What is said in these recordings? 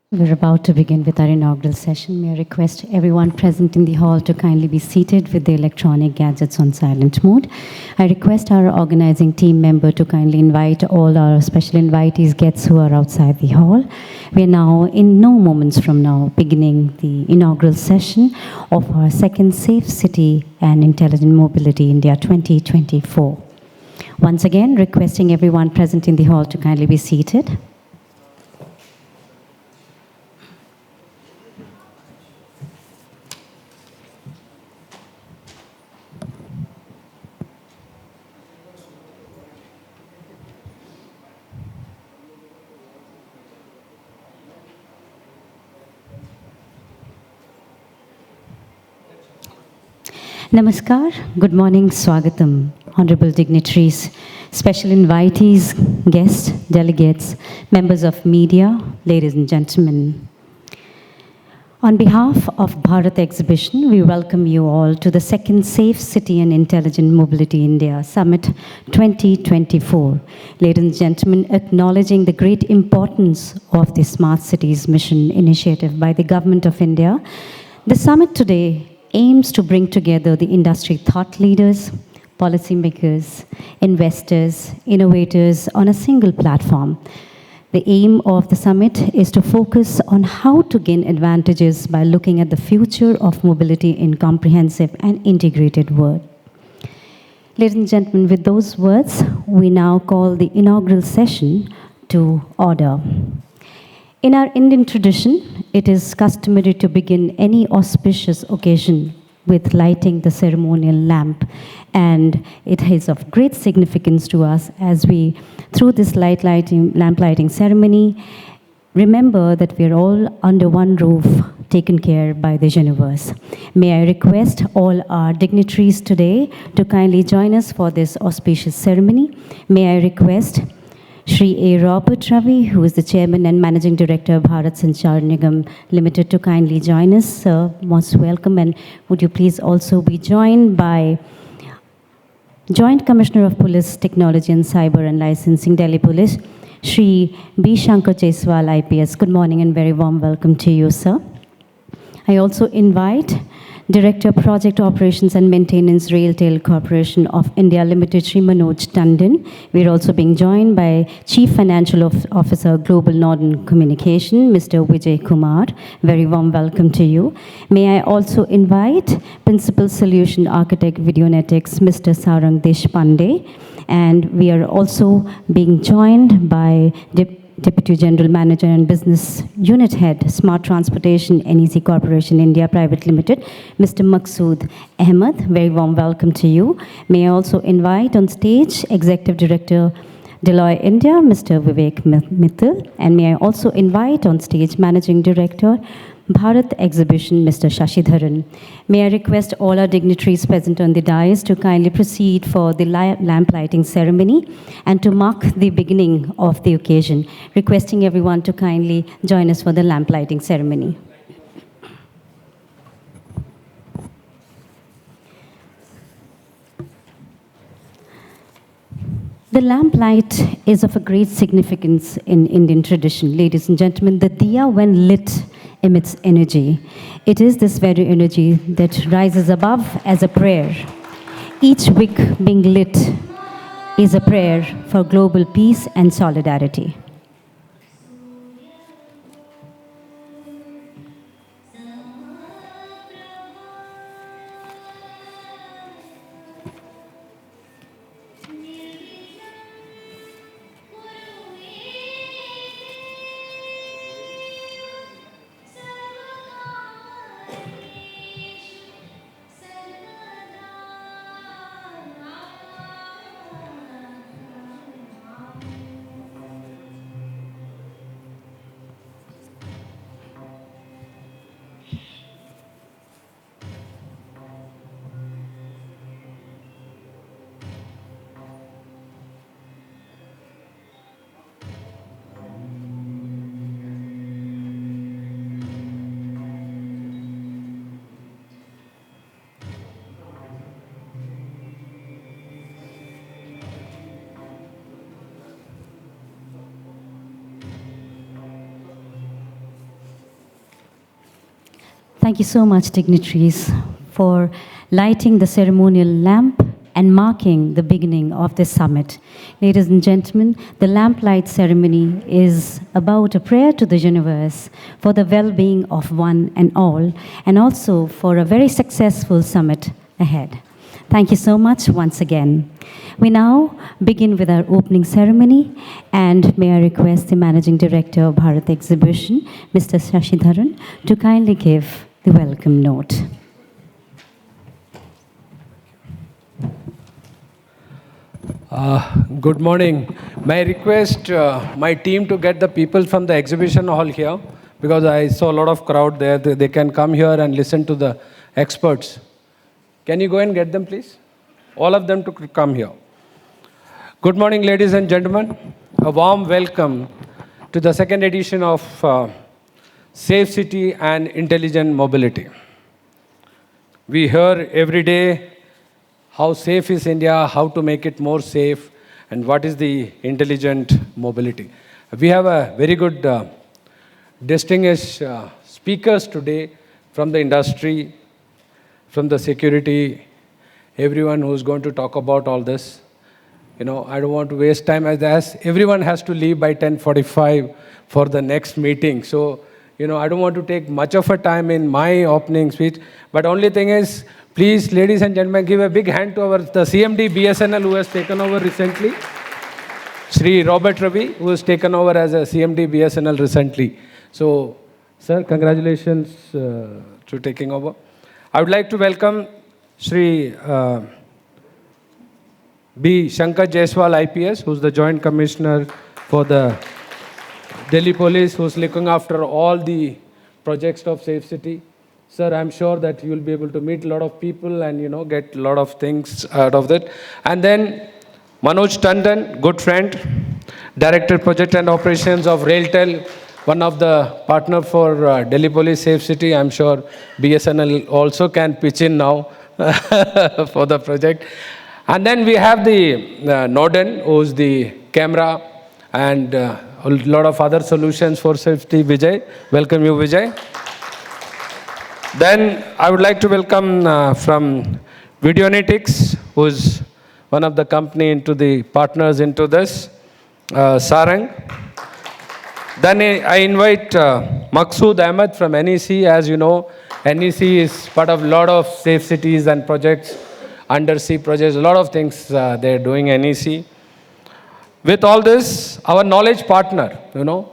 We're about to begin with our inaugural session. May I request everyone present in the hall to kindly be seated with the electronic gadgets on silent mode. I request our organizing team member to kindly invite all our special invitees, guests who are outside the hall. We are now, in no moments from now, beginning the inaugural session of our second Safe City and Intelligent Mobility India 2024. Once again, requesting everyone present in the hall to kindly be seated. Namaskar, good morning, Swagatam, honorable dignitaries, special invitees, guests, delegates, members of media, ladies and gentlemen. On behalf of Bharat exhibition, we welcome you all to the second Safe City and Intelligent Mobility India Summit 2024. Ladies and gentlemen, acknowledging the great importance of the Smart Cities Mission initiative by the Government of India, the summit today aims to bring together the industry thought leaders, policymakers, investors, innovators on a single platform. The aim of the summit is to focus on how to gain advantages by looking at the future of mobility in comprehensive and integrated world. Ladies and gentlemen, with those words, we now call the inaugural session to order. In our Indian tradition, it is customary to begin any auspicious occasion with lighting the ceremonial lamp, and it is of great significance to us as we, through this lamp lighting ceremony, remember that we are all under one roof, taken care by the universe. May I request all our dignitaries today to kindly join us for this auspicious ceremony. May I request Shri A. Robert Ravi, who is the Chairman and Managing Director of Bharat Sanchar Nigam Limited, to kindly join us. Sir, most welcome, and would you please also be joined by Joint Commissioner of Police, Technology and Cyber and Licensing, Delhi Police, Shri B. Shankar Jaiswal, IPS. Good morning and very warm welcome to you, sir. I also invite Director Project Operations and Maintenance Railtel Corporation of India Limited, Shri Manoj Tandon. We're also being joined by Chief Financial Officer, Global Norden Communication, Mr. Vijay Kumar. Very warm welcome to you. May I also invite Principal Solution Architect, Videonetics, Mr. Sarang Deshpande. And we are also being joined by Deputy General Manager and Business Unit Head, Smart Transportation, NEC Corporation India Private Limited, Mr. Maqsood Ahmed. Very warm welcome to you. May I also invite on stage Executive Director, Deloitte India, Mr. Vivek Mittal. And may I also invite on stage Managing Director, Bharat Exhibition, Mr. Shashidharan. May I request all our dignitaries present on the dais to kindly proceed for the lamp lighting ceremony and to mark the beginning of the occasion, requesting everyone to kindly join us for the lamp lighting ceremony. The lamp light is of a great significance in Indian tradition. Ladies and gentlemen, the diya, when lit, emits energy. It is this very energy that rises above as a prayer. Each wick being lit is a prayer for global peace and solidarity. Thank you so much, dignitaries, for lighting the ceremonial lamp and marking the beginning of this summit. Ladies and gentlemen, the lamplight ceremony is about a prayer to the universe for the well-being of one and all, and also for a very successful summit ahead. Thank you so much once again. We now begin with our opening ceremony, and may I request the Managing Director of Bharat Exhibition, Mr. Shashidharan, to kindly give the welcome note. Good morning. May I request my team to get the people from the exhibition hall here, because I saw a lot of crowd there. They can come here and listen to the experts. Can you go and get them, please? All of them to come here. Good morning, ladies and gentlemen. A warm welcome to the second edition of Safe City and Intelligent Mobility. We hear every day how safe is India, how to make it more safe, and what is the intelligent mobility. We have a very good distinguished speakers today from the industry, from the security, everyone who's going to talk about all this. You know, I don't want to waste time as everyone has to leave by 10:45 for the next meeting. So, you know, I don't want to take much of a time in my opening speech, but only thing is, please, ladies and gentlemen, give a big hand to the CMD BSNL who has taken over recently, Sri Robert Ravi, who has taken over as a CMD BSNL recently. So, sir, congratulations to taking over. I would like to welcome Sri B. Shankar Jaiswal IPS, who's the Joint Commissioner for the Delhi Police, who's looking after all the projects of Safe City. Sir, I'm sure that you will be able to meet a lot of people and, you know, get a lot of things out of that. And then Manoj Tandon, good friend, Director Project and Operations of RailTel, one of the partner for Delhi Police Safe City. I'm sure BSNL also can pitch in now for the project. And then we have the Norden, who's the camera and a lot of other solutions for safety. Vijay, welcome you, Vijay. Then I would like to welcome from Videonetics, who's one of the company into the partners into this, Sarang. Then I invite Maqsood Ahmed from NEC. As you know, NEC is part of a lot of safe cities and projects, undersea projects, a lot of things they're doing NEC. With all this, our knowledge partner, you know,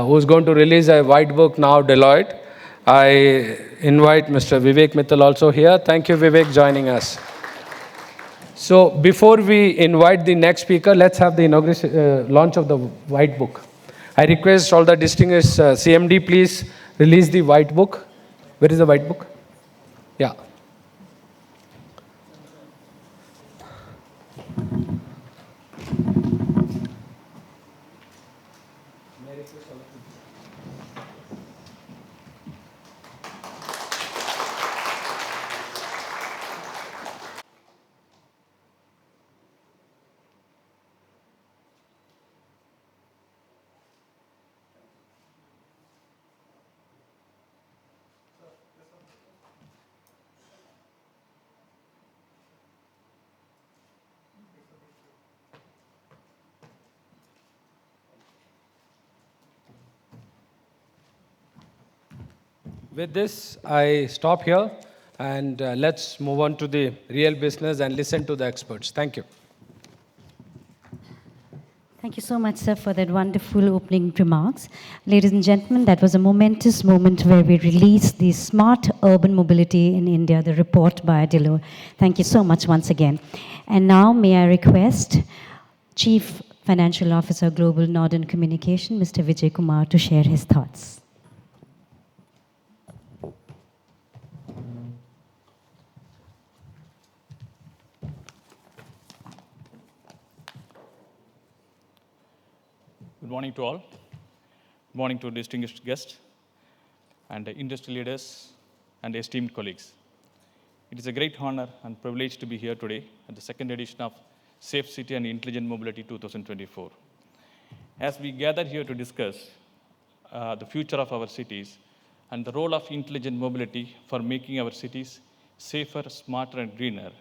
who's going to release a white book now, Deloitte. I invite Mr. Vivek Mittal also here. Thank you, Vivek, joining us. So before we invite the next speaker, let's have the inauguration launch of the white book. I request all the distinguished CMD, please release the white book. Where is the white book? Yeah. With this, I stop here, and let's move on to the real business and listen to the experts. Thank you. Thank you so much, sir, for that wonderful opening remarks. Ladies and gentlemen, that was a momentous moment where we released the Smart Urban Mobility in India, the report by Deloitte. Thank you so much once again. And now, may I request Chief Financial Officer, Global Norden Communication, Mr. Vijay Kumar, to share his thoughts. Good morning to all. Good morning to distinguished guests and industry leaders and esteemed colleagues. It is a great honor and privilege to be here today at the second edition of Safe City and Intelligent Mobility 2024. As we gather here to discuss the future of our cities, and the role of intelligent mobility for making our cities safer, smarter, and greener,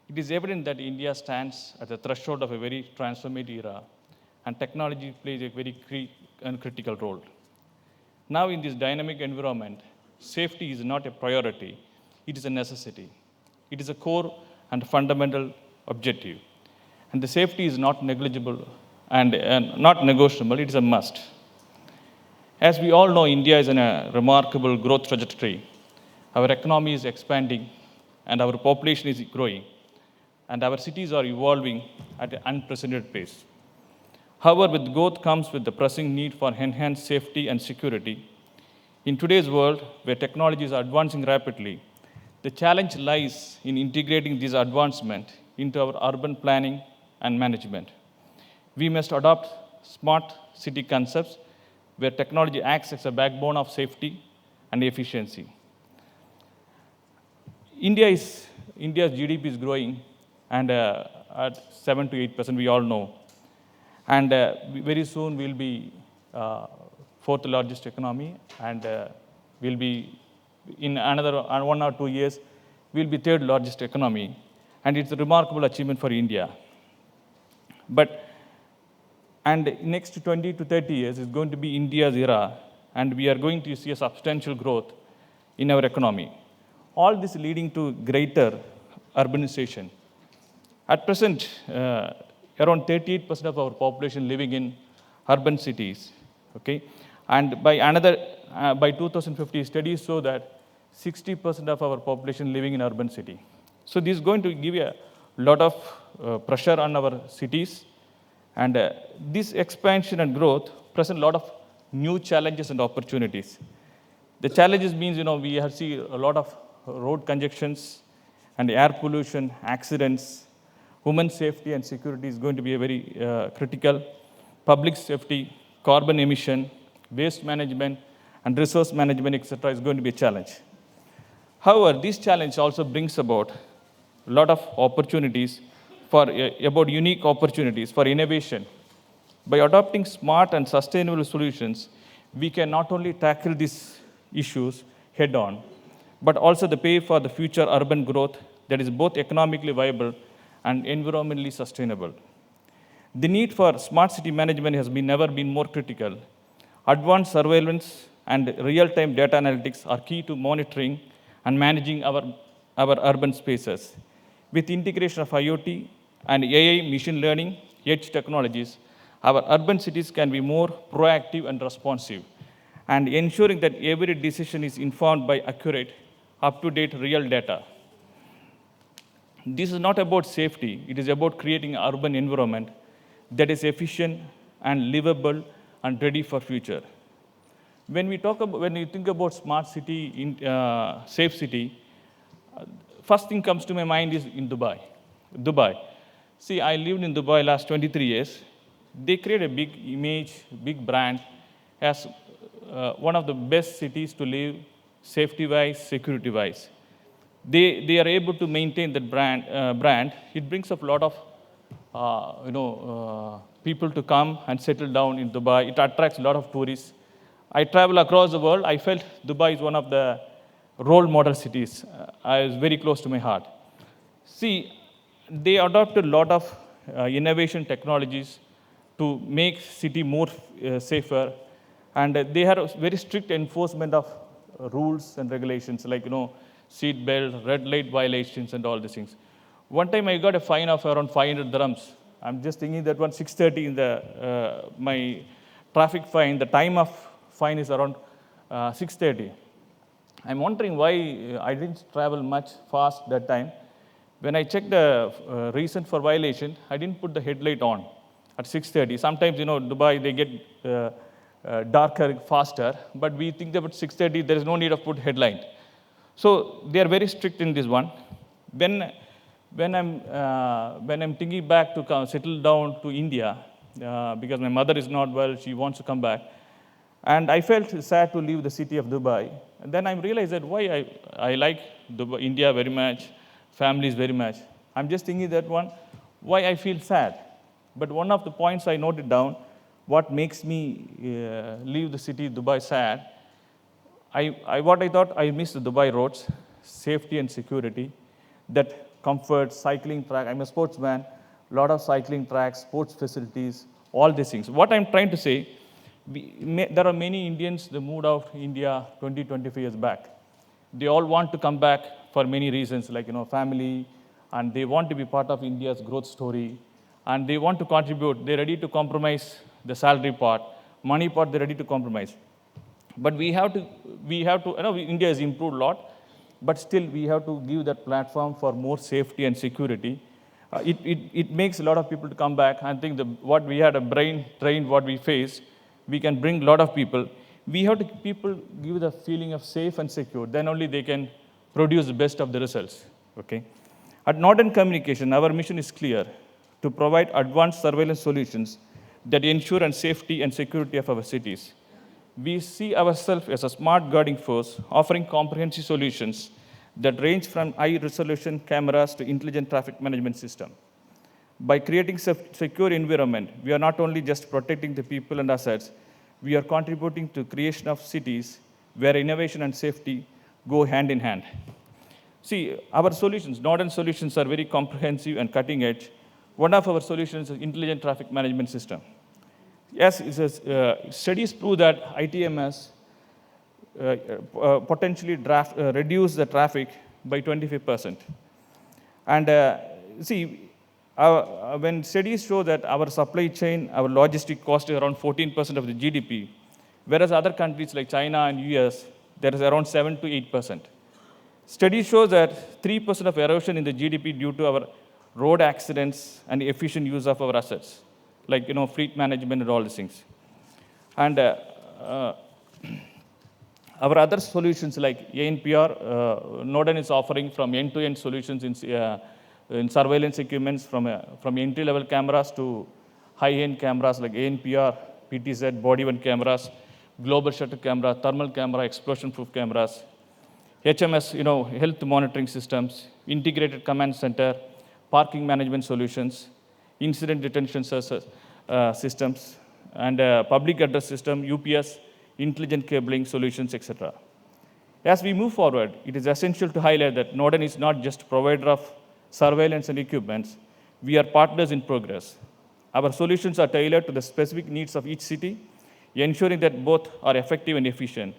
it is evident that India stands at the threshold of a very transformative era, and technology plays a very critical role. Now, in this dynamic environment, safety is not a priority, it is a necessity. It is a core and fundamental objective. And the safety is not negligible and not negotiable, it is a must. As we all know, India is in a remarkable growth trajectory. Our economy is expanding, and our population is growing, and our cities are evolving at an unprecedented pace. However, with growth comes with the pressing need for enhanced safety and security. In today's world, where technologies are advancing rapidly, the challenge lies in integrating these advancements into our urban planning and management. We must adopt smart city concepts where technology acts as a backbone of safety and efficiency. India's GDP is growing and at 7 to 8%, we all know. And very soon we'll be fourth largest economy, and we'll be, in another 1 or 2 years, we'll be third largest economy. And it's a remarkable achievement for India. And next 20 to 30 years is going to be India's era, and we are going to see a substantial growth in our economy. All this leading to greater urbanization. At present, around 38% of our population living in urban cities, okay? And by 2050, studies show that 60% of our population living in urban city. So this is going to give a lot of pressure on our cities, and this expansion and growth present a lot of new challenges and opportunities. The challenges means, we have seen a lot of road congestions and air pollution, accidents. Women's safety and security is going to be a very critical. Public safety, carbon emission, waste management, and resource management, etc., is going to be a challenge. However, this challenge also brings about a lot of opportunities about unique opportunities for innovation. By adopting smart and sustainable solutions, we can not only tackle these issues head-on, but also pay for the future urban growth that is both economically viable and environmentally sustainable. The need for smart city management has never been more critical. Advanced surveillance and real-time data analytics are key to monitoring and managing our urban spaces. With integration of IoT and AI, machine learning, edge technologies, our urban cities can be more proactive and responsive, and ensuring that every decision is informed by accurate, up-to-date real data. This is not about safety, it is about creating an urban environment that is efficient and livable and ready for future. When you think about smart city, safe city, first thing comes to my mind is in Dubai. See, I lived in Dubai last 23 years. They create a big image, big brand as one of the best cities to live, safety-wise, security-wise. They are able to maintain that brand. It brings up a lot of people to come and settle down in Dubai. It attracts a lot of tourists. I travel across the world. I felt Dubai is one of the role model cities. I was very close to my heart. See, they adopted a lot of innovation technologies to make city more safer, and they had a very strict enforcement of rules and regulations, like seat belt, red light violations, and all these things. One time I got a fine of around 500 dirhams. I'm just thinking that 6:30 in my traffic fine, the time of fine is around 6:30. I'm wondering why I didn't travel much fast that time. When I checked the reason for violation, I didn't put the headlight on at 6:30. Sometimes, Dubai, they get darker faster, but we think that at 6:30, there is no need of put headlight. So they are very strict in this one. When I'm thinking back to settle down to India, because my mother is not well, she wants to come back, and I felt sad to leave the city of Dubai. And then I realized that why I like Dubai, India very much, families very much. I'm just thinking that why I feel sad. But one of the points I noted down, what makes me leave the city Dubai sad, What I thought, I missed the Dubai roads, safety and security, that comfort, cycling track. I'm a sportsman, a lot of cycling tracks, sports facilities, all these things. What I'm trying to say, there are many Indians that moved out of India 20, 25 years back. They all want to come back for many reasons, like family, and they want to be part of India's growth story, and they want to contribute. They're ready to compromise the salary part, money part. They're ready to compromise. But we have to. India has improved a lot, but still we have to give that platform for more safety and security. It makes a lot of people to come back. I think what we had a brain trained, what we face, we can bring a lot of people. We have to people give the feeling of safe and secure. Then only they can produce the best of the results. Okay. At Norden Communication, our mission is clear: to provide advanced surveillance solutions that ensure and safety and security of our cities. We see ourselves as a smart guarding force, offering comprehensive solutions that range from high-resolution cameras to intelligent traffic management system. By creating a secure environment, we are not only just protecting the people and assets, we are contributing to creation of cities where innovation and safety go hand in hand. See, our solutions, Norden solutions, are very comprehensive and cutting edge. One of our solutions is intelligent traffic management system. Yes, studies prove that ITMS potentially reduce the traffic by 25%. And when studies show that our supply chain, our logistic cost is around 14% of the GDP, whereas other countries like China and US, there is around 7 to 8%. Studies show that 3% of erosion in the GDP due to our road accidents and efficient use of our assets, like fleet management and all these things. And our other solutions like ANPR, Norden is offering from end-to-end solutions in surveillance equipments, from entry-level cameras to high-end cameras like ANPR, PTZ, body-worn cameras, global shutter camera, thermal camera, explosion-proof cameras, HMS, health monitoring systems, integrated command center, parking management solutions, incident detention systems, and public address system, UPS, intelligent cabling solutions, etc. As we move forward, it is essential to highlight that Norden is not just a provider of surveillance and equipments. We are partners in progress. Our solutions are tailored to the specific needs of each city, ensuring that both are effective and efficient.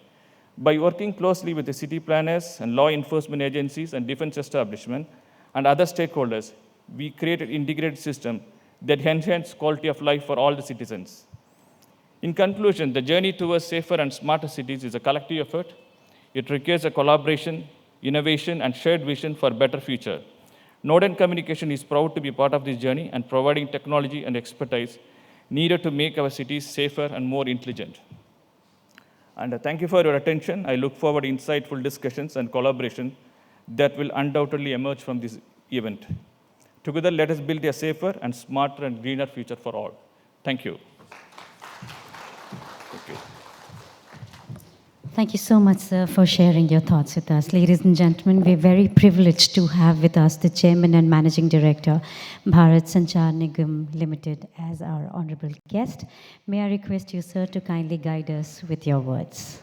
By working closely with the city planners and law enforcement agencies and defense establishments and other stakeholders, we create an integrated system that enhances quality of life for all the citizens. In conclusion, the journey towards safer and smarter cities is a collective effort. It requires a collaboration, innovation, and shared vision for a better future. Norden Communication is proud to be part of this journey and providing technology and expertise needed to make our cities safer and more intelligent. And thank you for your attention. I look forward to insightful discussions and collaboration that will undoubtedly emerge from this event. Together, let us build a safer and smarter and greener future for all. Thank you. Thank you so much, sir, for sharing your thoughts with us. Ladies and gentlemen, we're very privileged to have with us the Chairman and Managing Director, Bharat Sanchar Nigam Limited, as our honorable guest. May I request you, sir, to kindly guide us with your words.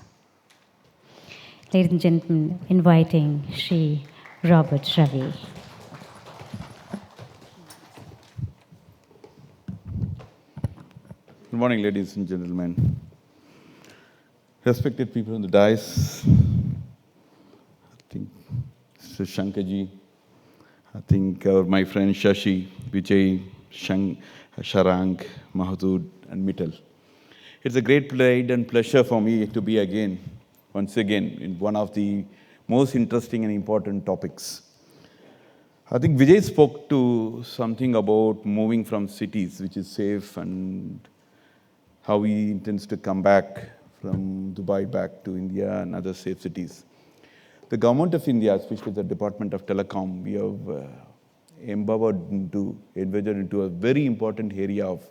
Ladies and gentlemen, inviting Shri Robert Ravi. Good morning, ladies and gentlemen. Respected people on the dais, I think Mr. Shankarji, I think my friends Shashi, Vijay, Sharang, Mahadood, and Mittal. It's a great pride and pleasure for me to be once again, in one of the most interesting and important topics. I think Vijay spoke to something about moving from cities, which is safe, and how he intends to come back from Dubai back to India and other safe cities. The government of India, especially the Department of Telecom, we have envisioned into a very important area of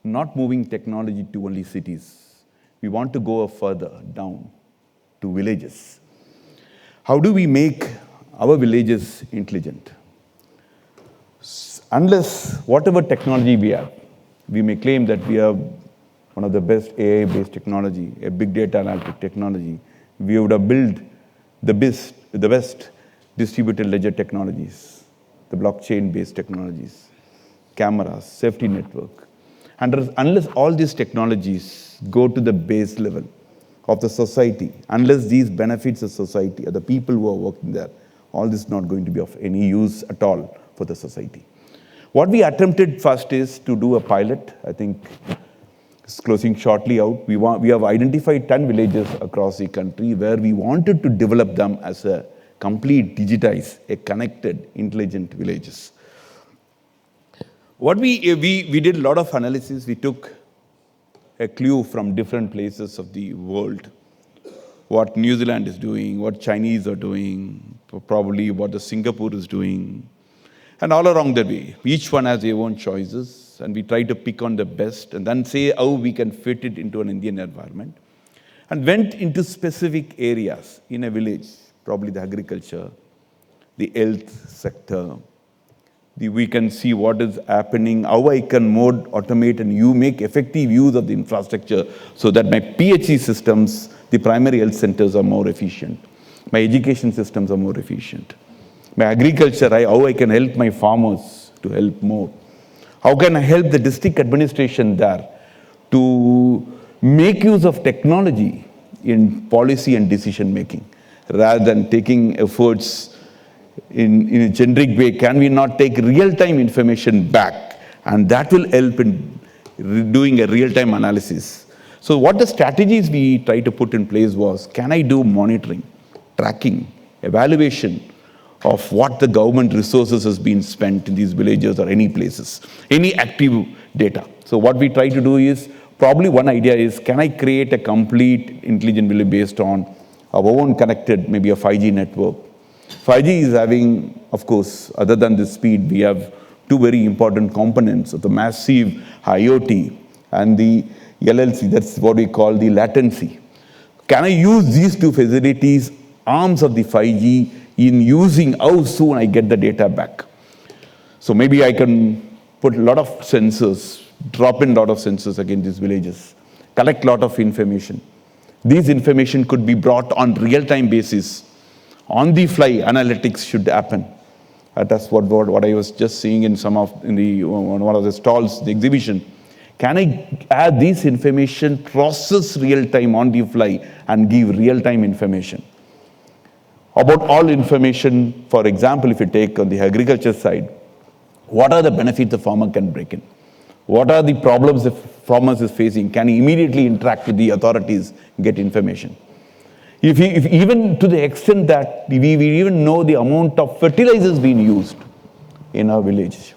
not moving technology to only cities. We want to go further down to villages. How do we make our villages intelligent? Unless whatever technology we have, we may claim that we have one of the best AI-based technology, a big data analytic technology, we would have built the best distributed ledger technologies, the blockchain-based technologies, cameras, safety network. And unless all these technologies go to the base level of the society, unless these benefits the society or the people who are working there, all this is not going to be of any use at all for the society. What we attempted first is to do a pilot. I think it's closing shortly out. We have identified 10 villages across the country where we wanted to develop them as a complete, digitized, a connected, intelligent villages. What we did a lot of analysis. We took a clue from different places of the world. What New Zealand is doing, what Chinese are doing, probably what the Singapore is doing. And all along the way, each one has their own choices, and we try to pick on the best and then say how we can fit it into an Indian environment. And went into specific areas in a village, probably the agriculture, the health sector. We can see what is happening, how I can more automate and you make effective use of the infrastructure so that my PHC systems, the primary health centers are more efficient. My education systems are more efficient. My agriculture, how I can help my farmers to help more. How can I help the district administration there to make use of technology in policy and decision making rather than taking efforts in a generic way? Can we not take real-time information back? And that will help in doing a real-time analysis. So what the strategies we tried to put in place was, can I do monitoring, tracking, evaluation of what the government resources has been spent in these villages or any places, any active data. So what we try to do is, probably one idea is, can I create a complete intelligent village based on our own connected, maybe a 5G network. 5G is having, of course, other than the speed, we have two very important components of the massive IoT and the LLC, that's what we call the latency. Can I use these two facilities, arms of the 5G, in using how soon I get the data back? So maybe I can put a lot of sensors, drop in a lot of sensors against these villages, collect a lot of information. These information could be brought on real-time basis. On the fly, analytics should happen. That's what I was just seeing in one of the stalls, the exhibition. Can I add this information, process real-time on the fly, and give real-time information? About all information, for example, if you take on the agriculture side, what are the benefits the farmer can bring in? What are the problems the farmer is facing? Can he immediately interact with the authorities, get information? If even to the extent that we even know the amount of fertilizers being used in our village.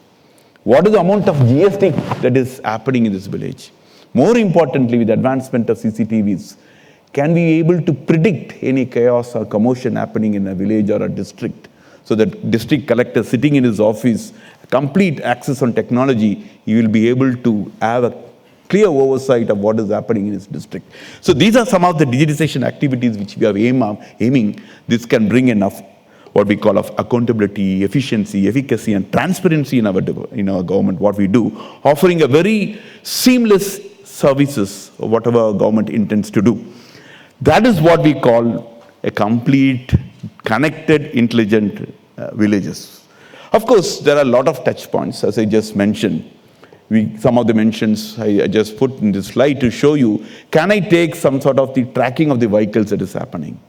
What is the amount of GST that is happening in this village? More importantly, with the advancement of CCTVs, can we be able to predict any chaos or commotion happening in a village or a district? So that district collector sitting in his office, complete access on technology, he will be able to have a clear oversight of what is happening in his district. So these are some of the digitization activities which we are aiming. This can bring enough what we call of accountability, efficiency, efficacy, and transparency in our government, what we do, offering a very seamless services of whatever our government intends to do. That is what we call a complete, connected, intelligent villages. Of course, there are a lot of touch points, as I just mentioned. Some of the mentions I just put in this slide to show you, can I take some sort of the tracking of the vehicles that is happening?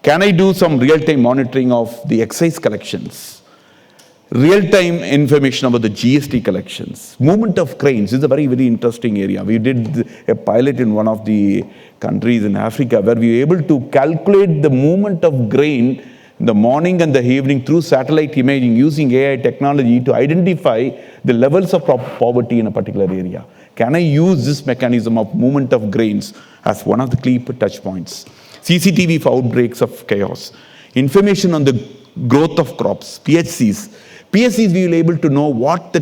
Can I do some real-time monitoring of the excise collections? Real-time information about the GST collections. Movement of cranes is a very, very interesting area. We did a pilot in one of the countries in Africa where we were able to calculate the movement of grain in the morning and the evening through satellite imaging using AI technology to identify the levels of poverty in a particular area. Can I use this mechanism of movement of grains as one of the key touch points? CCTV for outbreaks of chaos. Information on the growth of crops, PHCs. PHCs, we will be able to know what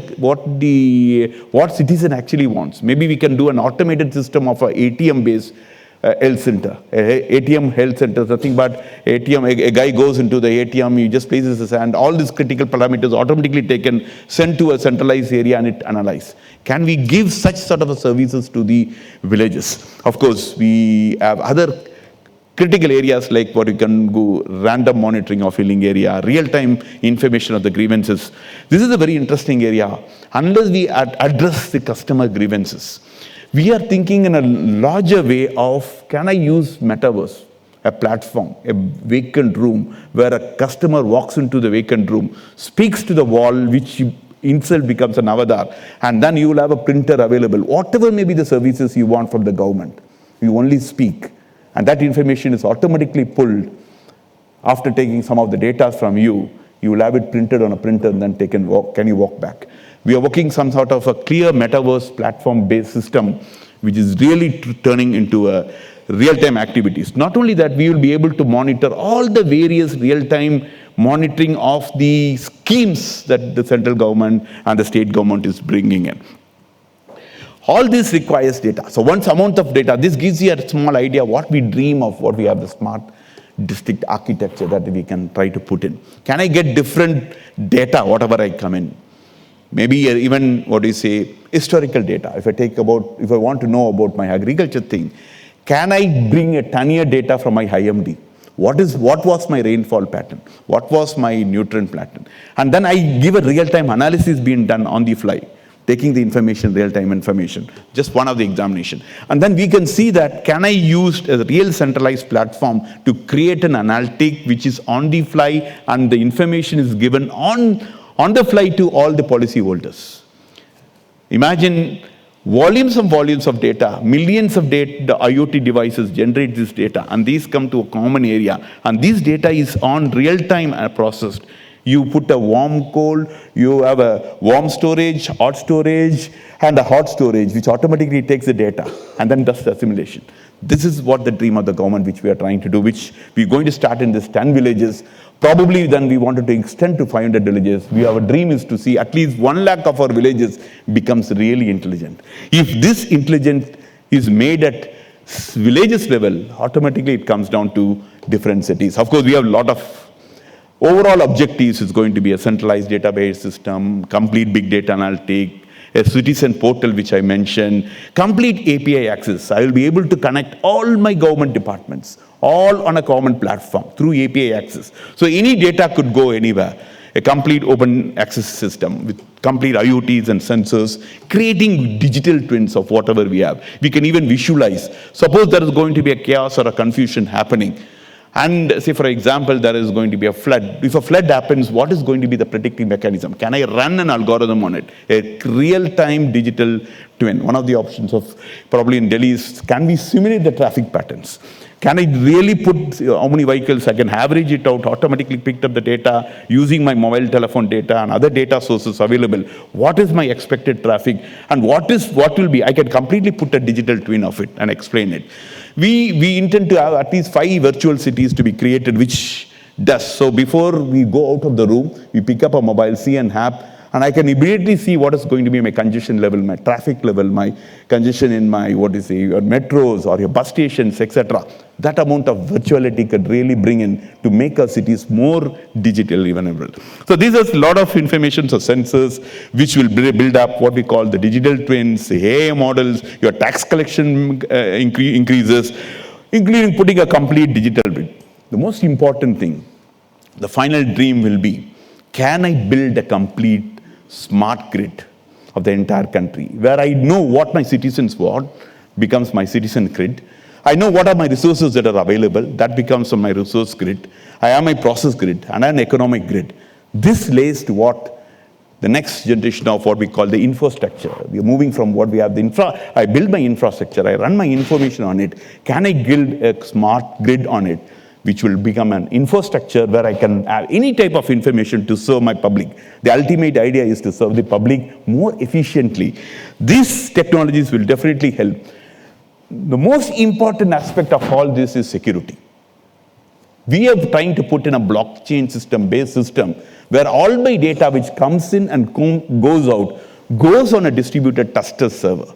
citizen actually wants. Maybe we can do an automated system of an ATM-based health center. ATM health center is nothing but ATM. A guy goes into the ATM, he just places his hand, all these critical parameters automatically taken, sent to a centralized area and it analyzed. Can we give such sort of services to the villages? Of course, we have other critical areas like what you can do, random monitoring of filling area, real-time information of the grievances. This is a very interesting area. Unless we address the customer grievances, we are thinking in a larger way of, can I use metaverse, a platform, a vacant room, where a customer walks into the vacant room, speaks to the wall, which itself becomes an avatar, and then you will have a printer available. Whatever may be the services you want from the government, you only speak. And that information is automatically pulled. After taking some of the data from you, you will have it printed on a printer and then can you walk back. We are working some sort of a clear metaverse platform-based system, which is really turning into a real-time activities. Not only that, we will be able to monitor all the various real-time monitoring of the schemes that the central government and the state government is bringing in. All this requires data. So once amount of data, this gives you a small idea what we dream of, what we have, the smart district architecture that we can try to put in. Can I get different data, whatever I come in? Maybe even, historical data. If I want to know about my agriculture thing, can I bring a 10-year data from my IMD? What was my rainfall pattern? What was my nutrient pattern? And then I give a real-time analysis being done on the fly, taking the information, real-time information, just one of the examination. And then we can see that, can I use a real centralized platform to create an analytic which is on the fly, and the information is given on the fly to all the policy holders. Imagine volumes and volumes of data, millions of data, the IoT devices generate this data, and these come to a common area, and this data is on real-time processed. You put a warm cold, you have a warm storage, hot storage, and a hot storage, which automatically takes the data and then does the assimilation. This is what the dream of the government, which we are trying to do, which we're going to start in this 10 villages. Probably then we wanted to extend to 500 villages. Our dream is to see at least 1 lakh of our villages becomes really intelligent. If this intelligence is made at villages level, automatically it comes down to different cities. Of course, we have a lot of overall objectives. Is going to be a centralized database system, complete big data analytic, a citizen portal, which I mentioned, complete API access. I will be able to connect all my government departments, all on a common platform through API access. So any data could go anywhere. A complete open access system with complete IoTs and sensors, creating digital twins of whatever we have. We can even visualize. Suppose there is going to be a chaos or a confusion happening. And say, for example, there is going to be a flood. If a flood happens, what is going to be the predictive mechanism? Can I run an algorithm on it? A real-time digital twin. One of the options of probably in Delhi is, can we simulate the traffic patterns? Can I really put how many vehicles? I can average it out, automatically picked up the data using my mobile telephone data and other data sources available. What is my expected traffic? And what will be? I can completely put a digital twin of it and explain it. We intend to have at least 5 virtual cities to be created, which does. So before we go out of the room, we pick up a mobile, see an app, and I can immediately see what is going to be my congestion level, my traffic level, my congestion in my, your metros or your bus stations, etc. That amount of virtuality could really bring in to make our cities more digitally vulnerable. So these are a lot of information, so sensors, which will build up what we call the digital twins, the AI models, your tax collection increases, including putting a complete digital grid. The most important thing, the final dream will be, can I build a complete smart grid of the entire country, where I know what my citizens want, becomes my citizen grid. I know what are my resources that are available, that becomes my resource grid. I have my process grid and an economic grid. This lays to what the next generation of what we call the infrastructure. We are moving from what we have the I build my infrastructure, I run my information on it. Can I build a smart grid on it, which will become an infrastructure where I can have any type of information to serve my public. The ultimate idea is to serve the public more efficiently. These technologies will definitely help. The most important aspect of all this is security. We are trying to put in a blockchain system-based system where all my data which comes in and goes out goes on a distributed trusted server.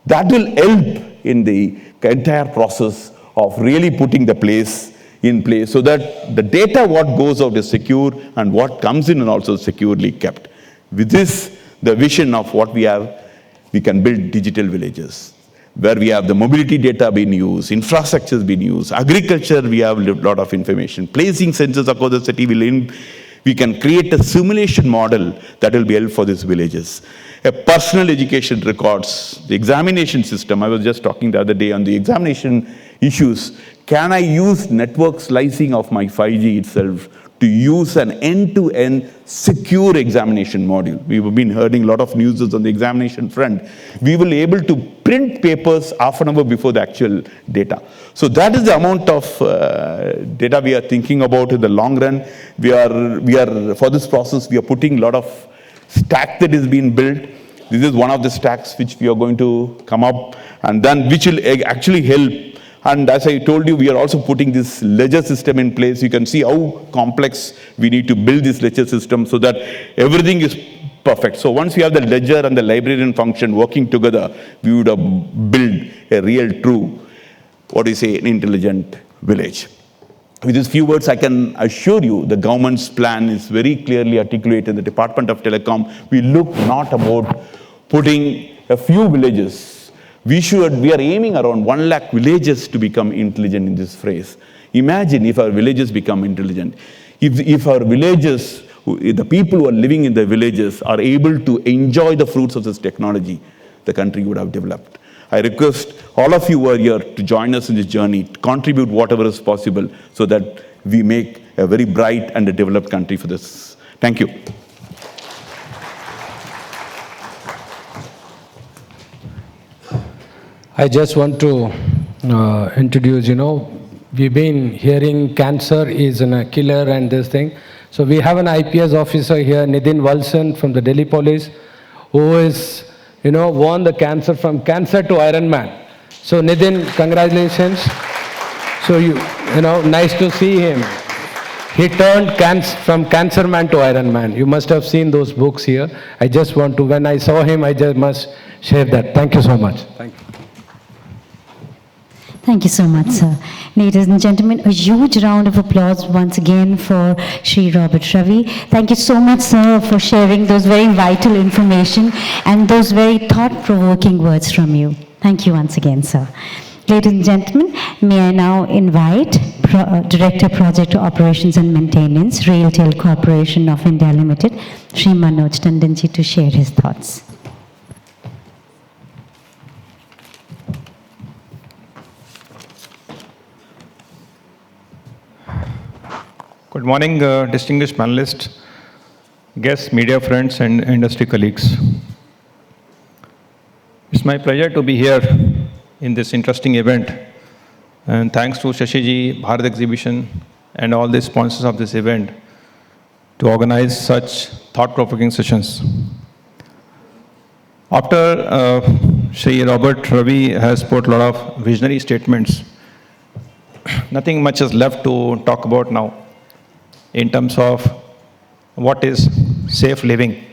That will help in the entire process of really putting the place in place so that the data what goes out is secure and what comes in and also securely kept. With this, the vision of what we have, we can build digital villages. where we have the mobility data being used, infrastructure is being used, agriculture, we have a lot of information. Placing sensors across the city, we can create a simulation model that will be helpful for these villages. A personal education records, the examination system, I was just talking the other day on the examination issues. Can I use network slicing of my 5G itself to use an end-to-end secure examination module? We've been hearing a lot of news on the examination front. We will be able to print papers half an hour before the actual data. So that is the amount of data we are thinking about in the long run. We are for this process, we are putting a lot of stack that is being built. This is one of the stacks which we are going to come up, and then which will actually help. And as I told you, we are also putting this ledger system in place. You can see how complex we need to build this ledger system so that everything is perfect. So once we have the ledger and the librarian function working together, we would have built a real true, what do you say, an intelligent village. With these few words, I can assure you the government's plan is very clearly articulated in the Department of Telecom. We look not about putting a few villages. We are aiming around 1 lakh villages to become intelligent in this phrase. Imagine if our villages become intelligent. If our villages, the people who are living in the villages are able to enjoy the fruits of this technology, the country would have developed. I request all of you who are here to join us in this journey, to contribute whatever is possible so that we make a very bright and a developed country for this. Thank you. I just want to introduce, we've been hearing cancer is a killer and this thing. So we have an IPS officer here, Nidin Walson from the Delhi Police, who is, won the cancer from cancer to Iron Man. So Nidin, congratulations. So nice to see him. He turned from cancer man to Iron Man. You must have seen those books here. I just want to, when I saw him, I just must share that. Thank you so much. Thank you. Thank you so much, sir. Ladies and gentlemen, a huge round of applause once again for Shri Robert Ravi. Thank you so much, sir, for sharing those very vital information and those very thought-provoking words from you. Thank you once again, sir. Ladies and gentlemen, may I now invite Director Project Operations and Maintenance, RailTel Corporation of India Limited, Shri Manoj Tandanji, to share his thoughts. Good morning, distinguished panelists, guests, media friends, and industry colleagues. It's my pleasure to be here in this interesting event. And thanks to Shashiji, Bharat Exhibition, and all the sponsors of this event to organize such thought-provoking sessions. After Shri Robert Ravi has put a lot of visionary statements, nothing much is left to talk about now in terms of what is safe living.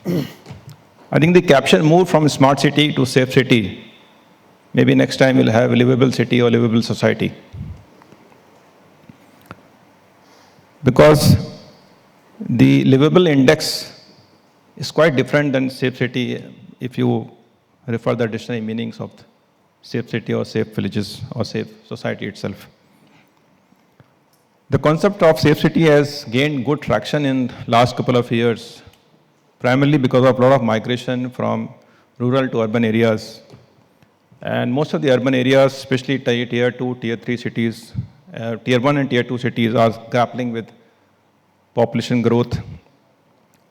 I think the caption moved from smart city to safe city. Maybe next time we'll have a livable city or livable society. Because the livable index is quite different than safe city if you refer the dictionary meanings of safe city or safe villages or safe society itself. The concept of safe city has gained good traction in last couple of years, primarily because of a lot of migration from rural to urban areas. And most of the urban areas, especially tier 2, tier 3 cities, tier 1 and tier 2 cities are grappling with population growth,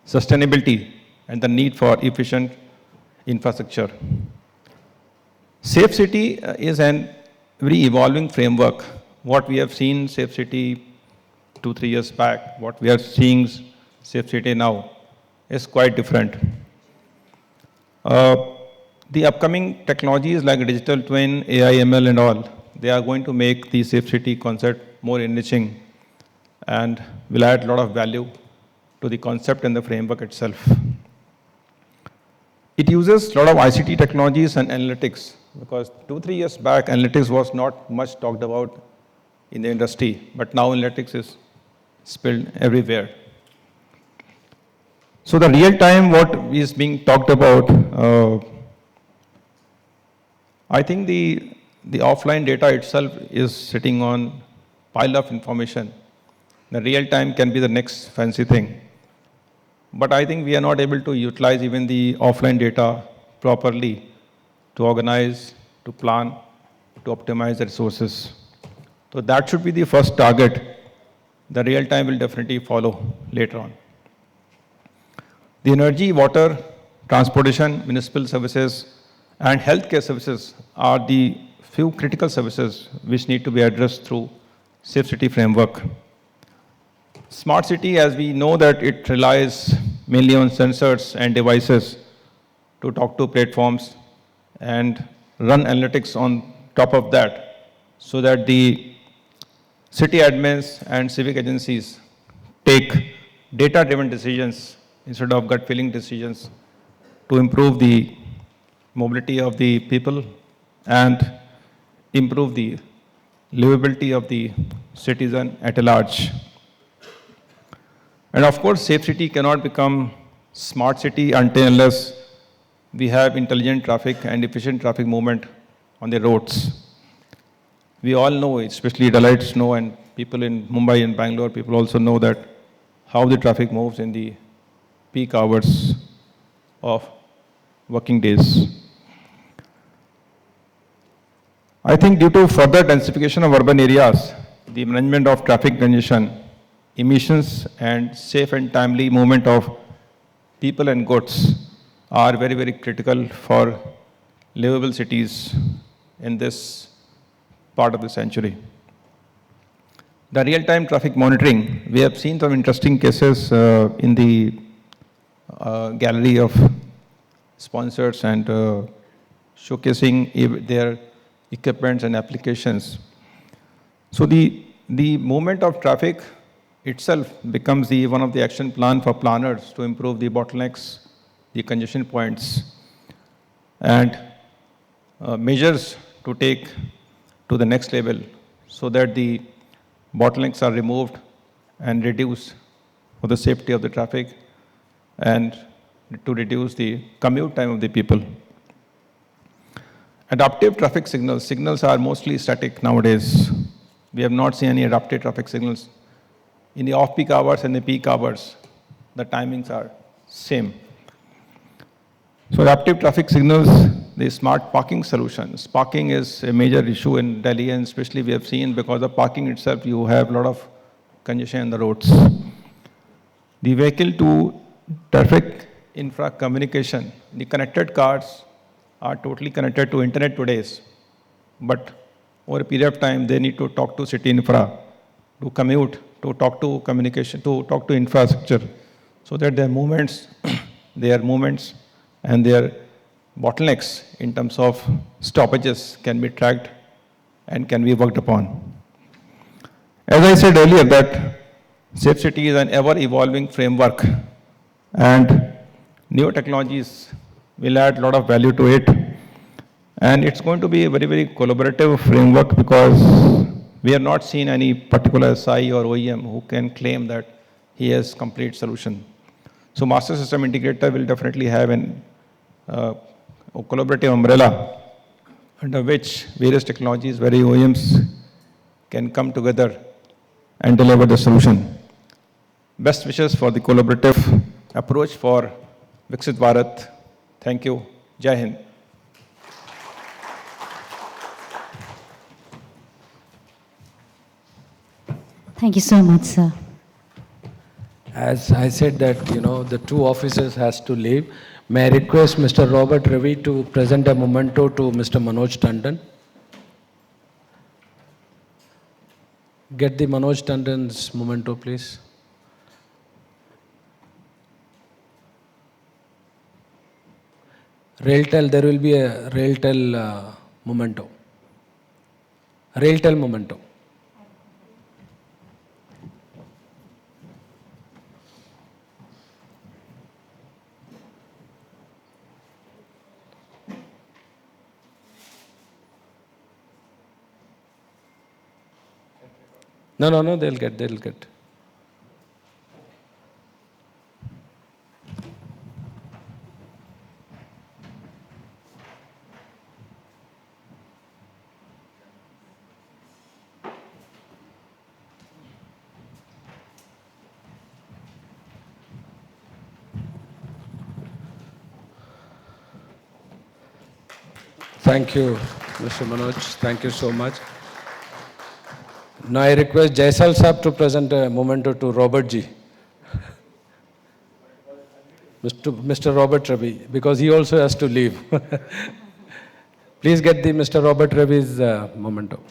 sustainability, and the need for efficient infrastructure. Safe city is a very evolving framework. What we have seen safe city 2-3 years back, what we are seeing safe city now is quite different. The upcoming technologies like digital twin, AI, ML and all, they are going to make the safe city concept more enriching and will add a lot of value to the concept and the framework itself. It uses a lot of ICT technologies and analytics because 2-3 years back, analytics was not much talked about in the industry, but now analytics is spilled everywhere. So the real time, what is being talked about, I think the offline data itself is sitting on pile of information. The real time can be the next fancy thing. But I think we are not able to utilize even the offline data properly to organize, to plan, to optimize the resources. So that should be the first target. The real time will definitely follow later on. The energy, water, transportation, municipal services, and healthcare services are the few critical services which need to be addressed through Safe City framework. Smart city, as we know that it relies mainly on sensors and devices to talk to platforms and run analytics on top of that so that the city admins and civic agencies take data-driven decisions instead of gut-feeling decisions to improve the mobility of the people and improve the livability of the citizen at a large. And of course, safe city cannot become smart city until unless we have intelligent traffic and efficient traffic movement on the roads. We all know, especially Deloitte know, and people in Mumbai and Bangalore, people also know that how the traffic moves in the peak hours of working days. I think due to further densification of urban areas, the management of traffic congestion, emissions, and safe and timely movement of people and goods are very, very critical for livable cities in this part of the century. The real-time traffic monitoring, we have seen some interesting cases in the gallery of sponsors and showcasing their equipments and applications. So the movement of traffic itself becomes one of the action plan for planners to improve the bottlenecks, the congestion points, and measures to take to the next level so that the bottlenecks are removed and reduced for the safety of the traffic and to reduce the commute time of the people. Adaptive traffic signals. Signals are mostly static nowadays. We have not seen any adaptive traffic signals. In the off-peak hours and the peak hours, the timings are same. So adaptive traffic signals, the smart parking solutions. Parking is a major issue in Delhi, and especially we have seen because of parking itself, you have a lot of congestion on the roads. The vehicle to traffic infra communication. The connected cars are totally connected to internet today, but over a period of time, they need to talk to city infra, to commute, to talk to communication, to talk to infrastructure, so that their movements, and their bottlenecks in terms of stoppages can be tracked and can be worked upon. As I said earlier, that Safe City is an ever-evolving framework, and new technologies will add a lot of value to it. And it's going to be a very, very collaborative framework because we have not seen any particular SI or OEM who can claim that he has complete solution. So master system integrator will definitely have a collaborative umbrella under which various technologies, various OEMs can come together and deliver the solution. Best wishes for the collaborative approach for Viksit Bharat. Thank you. Jai Hind. Thank you so much, sir. As I said that, the two officers has to leave. May I request Mr. Robert Ravi to present a memento to Mr. Manoj Tandon? Get the Manoj Tandon's memento, please. Railtel, there will be a Railtel memento. Railtel memento. No, they'll get. Thank you, Mr. Manoj. Thank you so much. Now I request Jaisal Saab to present a memento to Robert Ji. Mr. Robert Ravi, because he also has to leave. Please get the Mr. Robert Ravi's memento.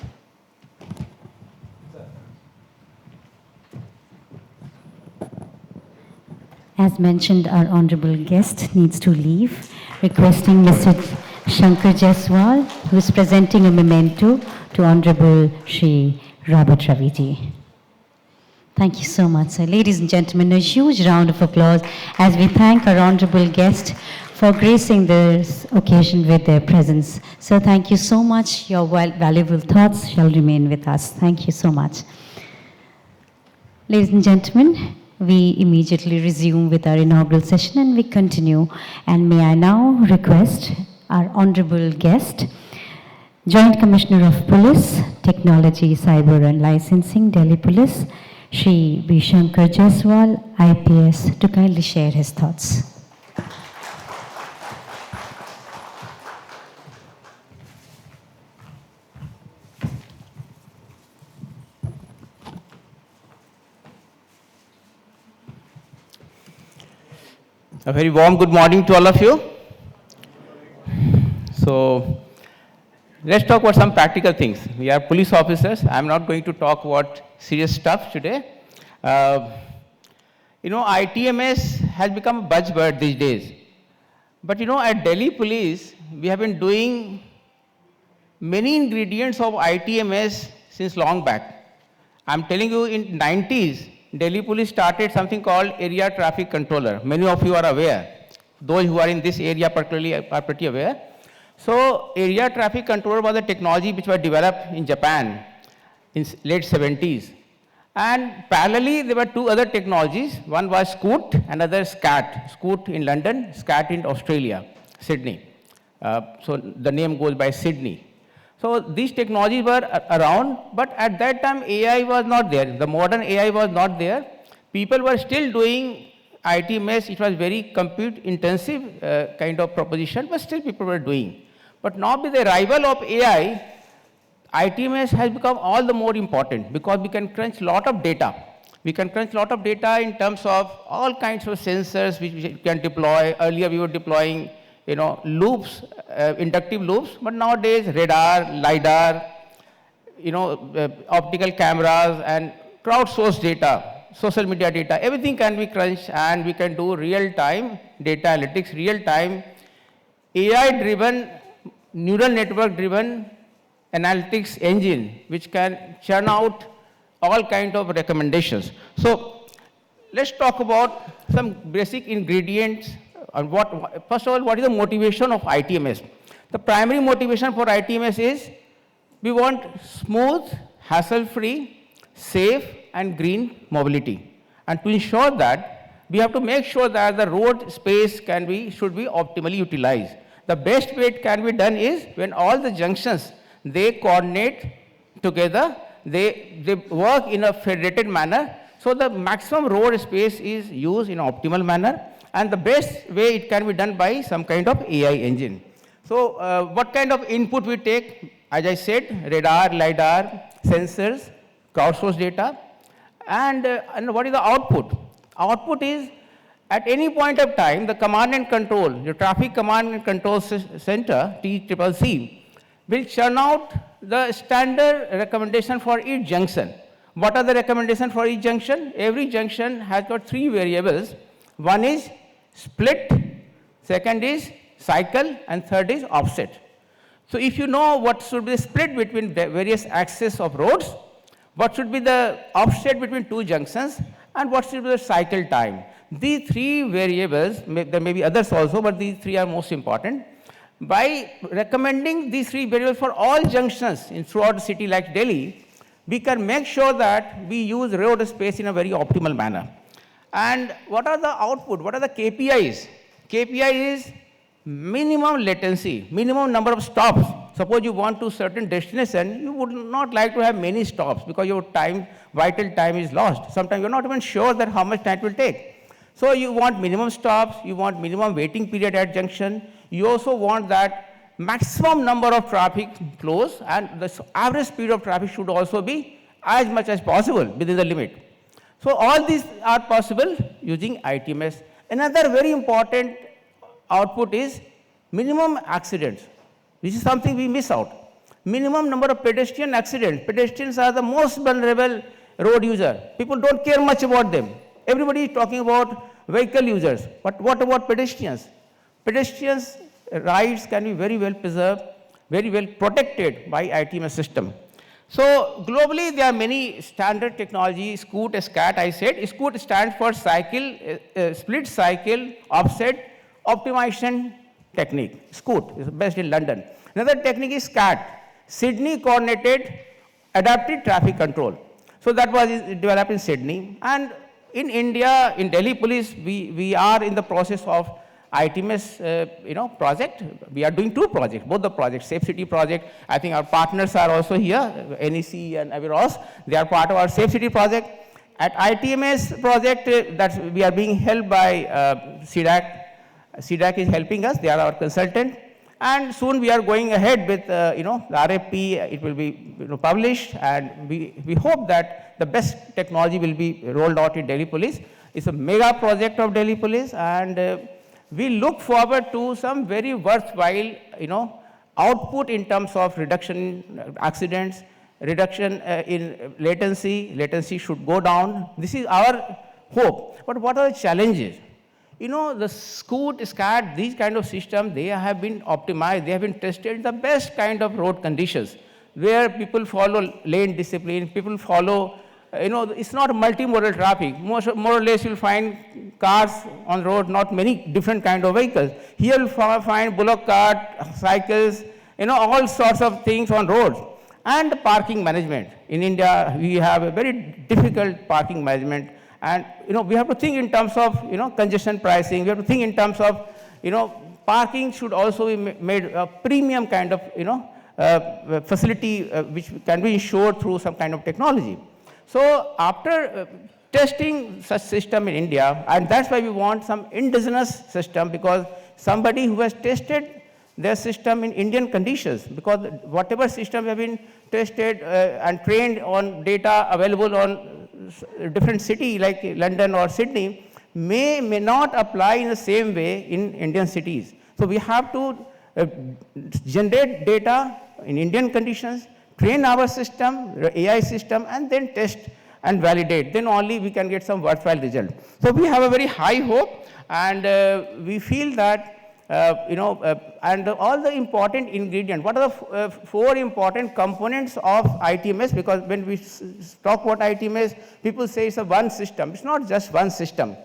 As mentioned, our honorable guest needs to leave, requesting Mr. Shankar Jaiswal, who is presenting a memento to Honorable Shri Robert Ravi Ji. Thank you so much, sir. Ladies and gentlemen, a huge round of applause as we thank our honorable guest for gracing this occasion with their presence. So thank you so much. Your valuable thoughts shall remain with us. Thank you so much. Ladies and gentlemen, we immediately resume with our inaugural session and we continue. And may I now request our honorable guest, Joint Commissioner of Police, Technology, Cyber and Licensing, Delhi Police, Shri B. Shankar Jaiswal, IPS, to kindly share his thoughts. A very warm good morning to all of you. So, let's talk about some practical things. We are police officers. I'm not going to talk about serious stuff today. ITMS has become a buzzword these days. But at Delhi Police, we have been doing many ingredients of ITMS since long back. I'm telling you, in 90s, Delhi Police started something called Area Traffic Controller. Many of you are aware. Those who are in this area particularly are pretty aware. So, Area Traffic Controller was a technology which was developed in Japan in late 70s. And parallelly, there were two other technologies. One was Scoot, another SCAT. Scoot in London, SCAT in Australia, Sydney. So, the name goes by Sydney. So, these technologies were around, but at that time AI was not there. The modern AI was not there. People were still doing ITMS. It was very compute intensive kind of proposition, but still people were doing. But now with the arrival of AI, ITMS has become all the more important because we can crunch a lot of data. We can crunch a lot of data in terms of all kinds of sensors which we can deploy. Earlier we were deploying loops, inductive loops, but nowadays radar, LiDAR, optical cameras and crowdsourced data, social media data, everything can be crunched and we can do real-time data analytics, real-time AI-driven, neural network-driven analytics engine, which can churn out all kinds of recommendations. So let's talk about some basic ingredients. First of all, what is the motivation of ITMS? The primary motivation for ITMS is we want smooth, hassle-free, safe and green mobility. And to ensure that, we have to make sure that the road space should be optimally utilized. The best way it can be done is when all the junctions, they coordinate together, they work in a federated manner, so the maximum road space is used in optimal manner. And the best way it can be done by some kind of AI engine. So what kind of input we take? As I said, radar, LiDAR, sensors, crowdsourced data. And what is the output? Output is at any point of time, the command and control, the traffic command and control center, TCCC, will churn out the standard recommendation for each junction. What are the recommendations for each junction? Every junction has got three variables. One is split, second is cycle, and third is offset. So if you know what should be the split between the various axes of roads, what should be the offset between two junctions, and what should be the cycle time. These three variables, there may be others also, but these three are most important. By recommending these three variables for all junctions throughout the city like Delhi, we can make sure that we use road space in a very optimal manner. And what are the output? What are the KPIs? KPI is minimum latency, minimum number of stops. Suppose you want to certain destination, you would not like to have many stops because your time, vital time is lost. Sometimes you're not even sure that how much time it will take. So you want minimum stops, you want minimum waiting period at junction. You also want that maximum number of traffic flows, and the average speed of traffic should also be as much as possible within the limit. So all these are possible using ITMS. Another very important output is minimum accidents. This is something we miss out. Minimum number of pedestrian accidents. Pedestrians are the most vulnerable road user. People don't care much about them. Everybody is talking about vehicle users, but what about pedestrians? Pedestrians' rights can be very well preserved, very well protected by ITMS system. So globally, there are many standard technologies. Scoot, SCAT, I said. Scoot stands for cycle, split cycle offset optimization technique. Scoot is based in London. Another technique is SCAT, Sydney Coordinated Adaptive Traffic Control. So that was developed in Sydney. And in India, in Delhi Police, we are in the process of ITMS project. We are doing two projects, both the projects, Safe City project. I think our partners are also here, NEC and Awiros. They are part of our Safe City project. At ITMS project, we are being helped by CDAC. CDAC is helping us. They are our consultant. And soon we are going ahead with, the RFP. It will be published, and we hope that the best technology will be rolled out in Delhi Police. It's a mega project of Delhi Police, and we look forward to some very worthwhile, output in terms of reduction in accidents, reduction in latency. Latency should go down. This is our hope. But what are the challenges? The Scoot, SCAT, these kind of systems, they have been optimized, they have been tested in the best kind of road conditions, where people follow lane discipline, people follow, it's not multimodal traffic. More or less you'll find cars on road, not many different kind of vehicles. Here you'll find bullock cart, cycles, all sorts of things on roads. And parking management. In India, we have a very difficult parking management. And we have to think in terms of congestion pricing. We have to think in terms of parking should also be made a premium kind of facility which can be ensured through some kind of technology. So after testing such system in India, and that's why we want some indigenous system, because somebody who has tested their system in Indian conditions, because whatever systems have been tested and trained on data available on different city like London or Sydney may not apply in the same way in Indian cities. So we have to generate data in Indian conditions, train our system, AI system, and then test and validate. Then only we can get some worthwhile result. So we have a very high hope, and we feel that and all the important ingredients. What are the four important components of ITMS? Because when we talk about ITMS, people say it's a one system. It's not just one system.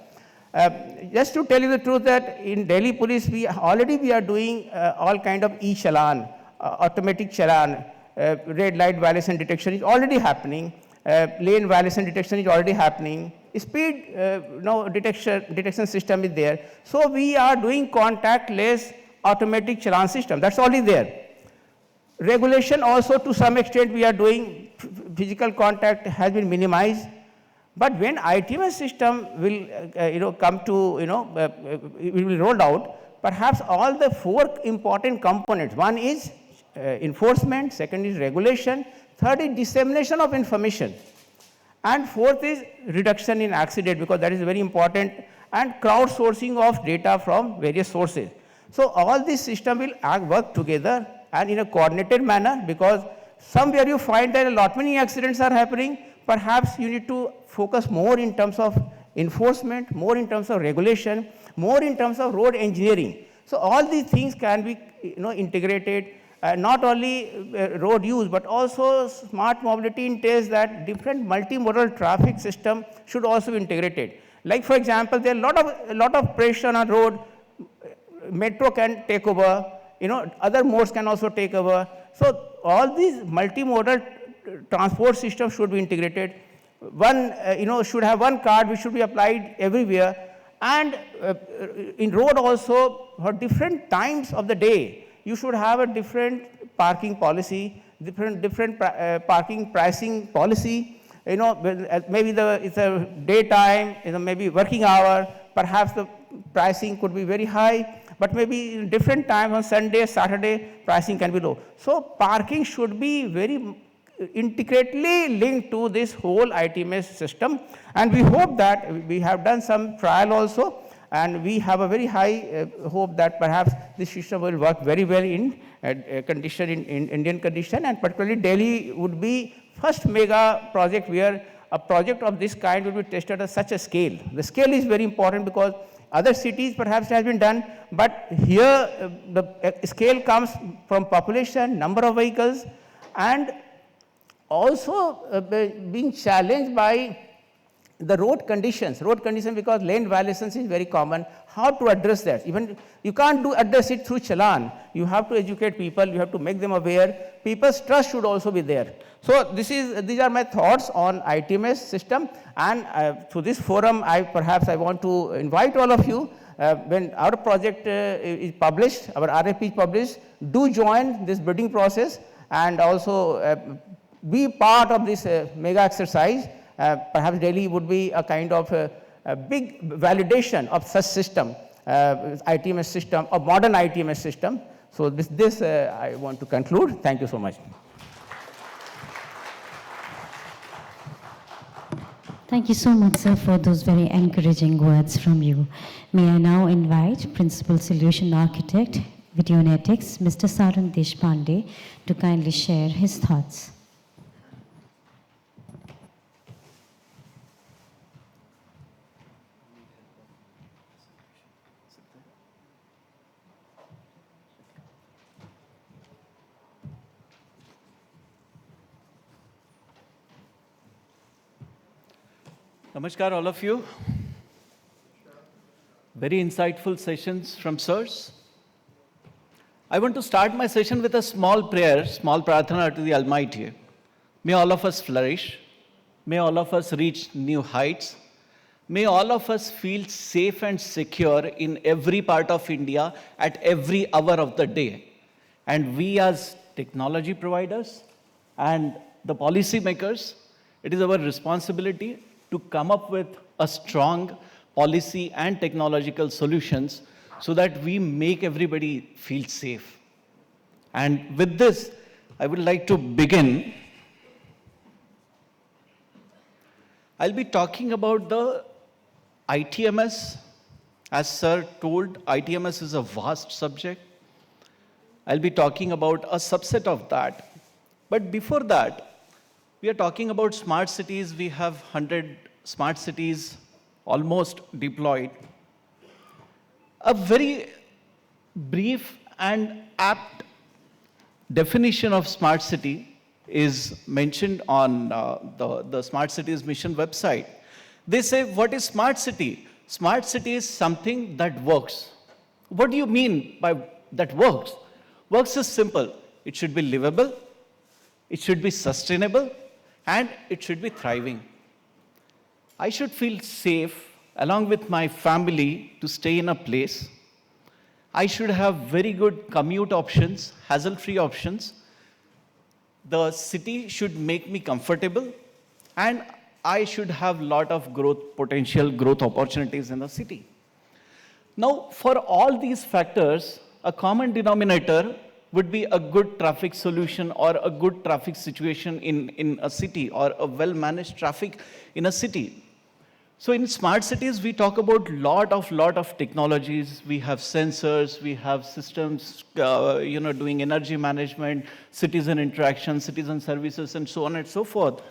Just to tell you the truth, that in Delhi Police, we are doing all kind of e-challan, automatic challan, red light violation detection is already happening. Lane violation detection is already happening. Speed detection system is there. So we are doing contactless automatic challan system. That's already there. Regulation also, to some extent, we are doing. Physical contact has been minimized. But when ITMS system will come to, it will be rolled out, perhaps all the four important components. One is enforcement, second is regulation, third is dissemination of information, and fourth is reduction in accident, because that is very important, and crowdsourcing of data from various sources. So all these systems will work together and in a coordinated manner, because somewhere you find that a lot many accidents are happening. Perhaps you need to focus more in terms of enforcement, more in terms of regulation, more in terms of road engineering. So all these things can be integrated. Not only road use, but also smart mobility entails that different multimodal traffic system should also be integrated. Like, for example, there are a lot of pressure on a road. Metro can take over. Other modes can also take over. So all these multimodal transport systems should be integrated. One, should have one card which should be applied everywhere. And in road also, for different times of the day, you should have a different parking policy, different parking pricing policy. Maybe it's a daytime, maybe working hour, perhaps the pricing could be very high. but maybe in different times on Sunday, Saturday, pricing can be low. So parking should be very intricately linked to this whole ITMS system, and we hope that we have done some trial also, and we have a very high hope that perhaps this system will work very well in condition in Indian condition, and particularly Delhi would be first mega project where a project of this kind will be tested at such a scale. The scale is very important because other cities perhaps has been done, but here the scale comes from population, number of vehicles, and also being challenged by the road conditions because lane violations is very common. How to address that? Even you can't address it through challan. You have to educate people, you have to make them aware. People's trust should also be there. So these are my thoughts on ITMS system, and through this forum I want to invite all of you, when our project is published, our RFP is published, do join this bidding process and also be part of this mega exercise. Perhaps Delhi would be a kind of a big validation of such system, ITMS system, a modern ITMS system. So this I want to conclude. Thank you so much. Thank you so much, sir, for those very encouraging words from you. May I now invite Principal Solution Architect, Videonetics, Mr. Sarang Deshpande, to kindly share his thoughts. Namaskar, all of you. Very insightful sessions from sirs. I want to start my session with a small prayer, small prarthana to the Almighty. May all of us flourish. May all of us reach new heights. May all of us feel safe and secure in every part of India at every hour of the day. And we as technology providers and the policy makers, it is our responsibility to come up with a strong policy and technological solutions so that we make everybody feel safe. And with this, I would like to begin. I'll be talking about the ITMS. As sir told, ITMS is a vast subject. I'll be talking about a subset of that. But before that, we are talking about smart cities. We have 100 smart cities almost deployed. A very brief and apt definition of smart city is mentioned on the Smart Cities Mission website. They say, what is smart city? Smart city is something that works. What do you mean by that works? Works is simple. It should be livable, it should be sustainable, and it should be thriving. I should feel safe along with my family to stay in a place. I should have very good commute options, hassle-free options. The city should make me comfortable, and I should have a lot of potential growth opportunities in the city. Now, for all these factors, a common denominator would be a good traffic solution or a good traffic situation in a city, or a well-managed traffic in a city. So in smart cities, we talk about lot of technologies. We have sensors, we have systems, doing energy management, citizen interaction, citizen services, and so on and so forth.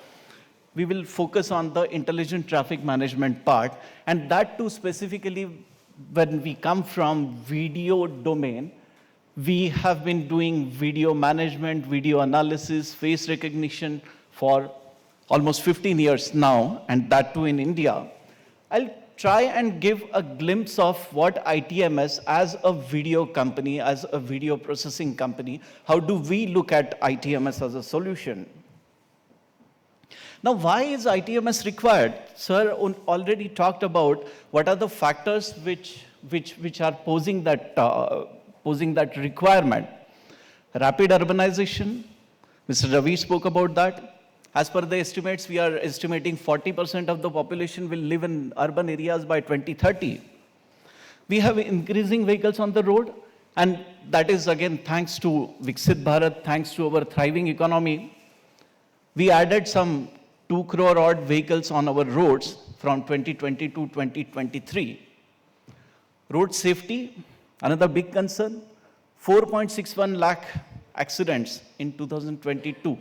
We will focus on the intelligent traffic management part, and that too specifically when we come from video domain. We have been doing video management, video analysis, face recognition for almost 15 years now, and that too in India. I'll try and give a glimpse of what ITMS as a video company, as a video processing company, how do we look at ITMS as a solution? Now, why is ITMS required? Sir already talked about what are the factors which are posing that requirement. Rapid urbanization, Mr. Ravi spoke about that. As per the estimates, we are estimating 40% of the population will live in urban areas by 2030. We have increasing vehicles on the road, and that is again thanks to Viksit Bharat, thanks to our thriving economy. We added some 2 crore odd vehicles on our roads from 2020 to 2023. Road safety, another big concern, 4.61 lakh accidents in 2022.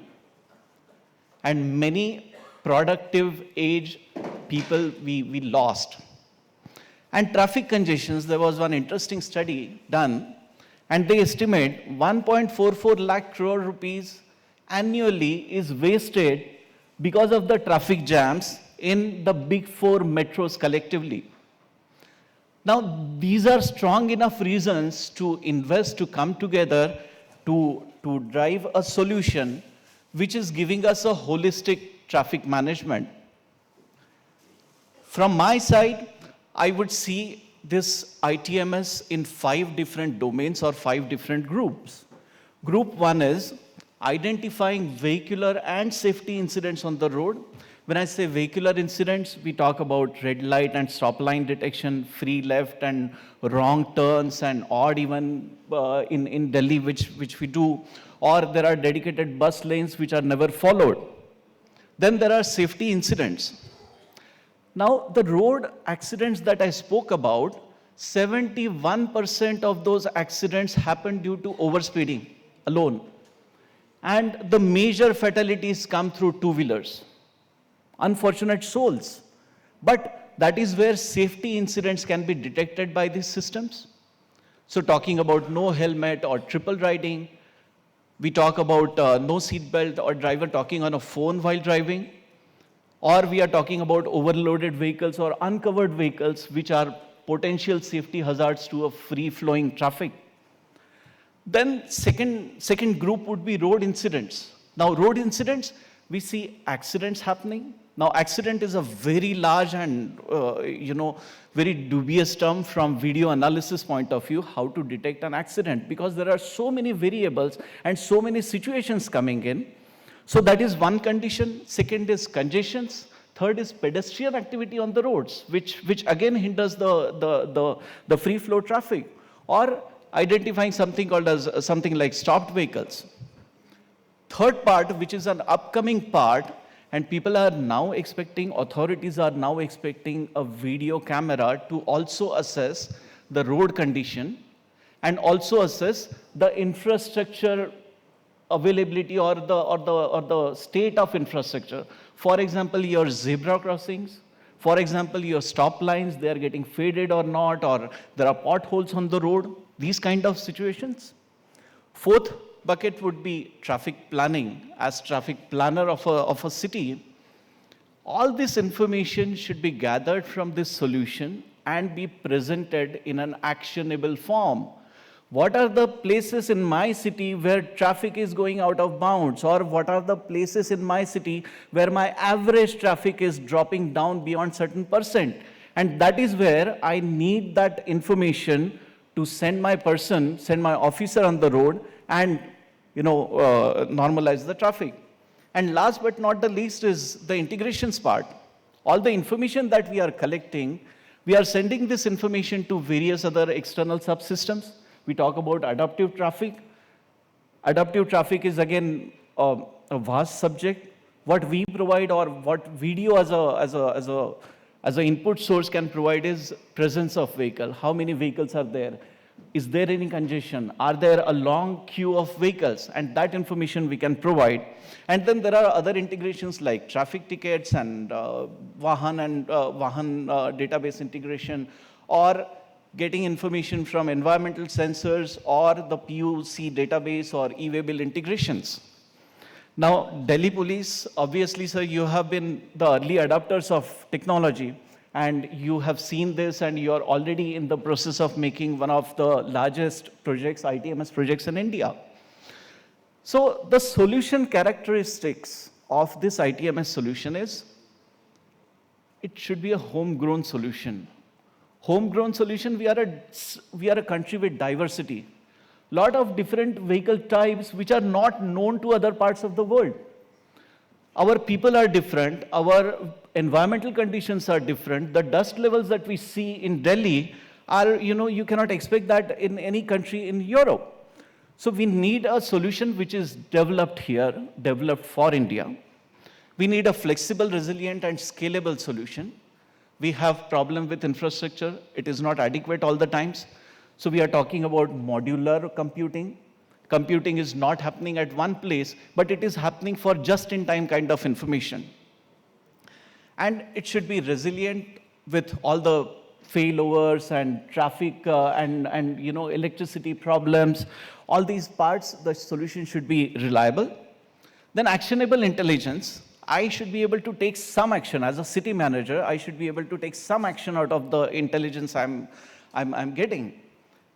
And many productive age people we lost. And traffic congestions, there was one interesting study done, and they estimate 1.44 lakh crore rupees annually is wasted because of the traffic jams in the big 4 metros collectively. Now, these are strong enough reasons to invest, to come together, to drive a solution which is giving us a holistic traffic management. From my side, I would see this ITMS in 5 different domains or 5 different groups. Group 1 is identifying vehicular and safety incidents on the road. When I say vehicular incidents, we talk about red light and stop line detection, free left and wrong turns and odd even in Delhi, which we do, or there are dedicated bus lanes which are never followed. Then there are safety incidents. Now, the road accidents that I spoke about, 71% of those accidents happen due to overspeeding alone. And the major fatalities come through two-wheelers. Unfortunate souls. But that is where safety incidents can be detected by these systems. So talking about no helmet or triple riding, we talk about no seatbelt or driver talking on a phone while driving, or we are talking about overloaded vehicles or uncovered vehicles which are potential safety hazards to a free-flowing traffic. Then second group would be road incidents. Now road incidents, we see accidents happening. Now accident is a very large and very dubious term from video analysis point of view, how to detect an accident, because there are so many variables and so many situations coming in. So that is one condition. Second is congestions. Third is pedestrian activity on the roads, which again hinders the free flow traffic, or identifying something called as something like stopped vehicles. Third part, which is an upcoming part, and people are now expecting, authorities are now expecting a video camera to also assess the road condition and also assess the infrastructure availability or the state of infrastructure. For example, your zebra crossings, for example, your stop lines, they are getting faded or not, or there are potholes on the road, these kind of situations. Fourth bucket would be traffic planning. As traffic planner of a city, all this information should be gathered from this solution and be presented in an actionable form. What are the places in my city where traffic is going out of bounds? Or what are the places in my city where my average traffic is dropping down beyond certain %? And that is where I need that information to send my officer on the road and normalize the traffic. And last but not the least is the integrations part. All the information that we are collecting, we are sending this information to various other external subsystems. We talk about adaptive traffic. Adaptive traffic is again a vast subject. What we provide or what video as an input source can provide is presence of vehicle. How many vehicles are there? Is there any congestion? Are there a long queue of vehicles? And that information we can provide. And then there are other integrations like traffic tickets and Vahan database integration, or getting information from environmental sensors or the PUC database or e-waybill integrations. Now, Delhi Police, obviously, sir, you have been the early adopters of technology, and you have seen this, and you are already in the process of making one of the largest projects, ITMS projects in India. So the solution characteristics of this ITMS solution is, it should be a homegrown solution. Homegrown solution, we are a country with diversity. Lot of different vehicle types which are not known to other parts of the world. Our people are different, our environmental conditions are different. The dust levels that we see in Delhi are, you cannot expect that in any country in Europe. So we need a solution which is developed here, developed for India. We need a flexible, resilient, and scalable solution. We have problem with infrastructure. It is not adequate all the times. So we are talking about modular computing. Computing is not happening at one place, but it is happening for just-in-time kind of information. And it should be resilient with all the failovers and traffic and electricity problems. All these parts, the solution should be reliable. Then actionable intelligence. I should be able to take some action. As a city manager, I should be able to take some action out of the intelligence I'm getting.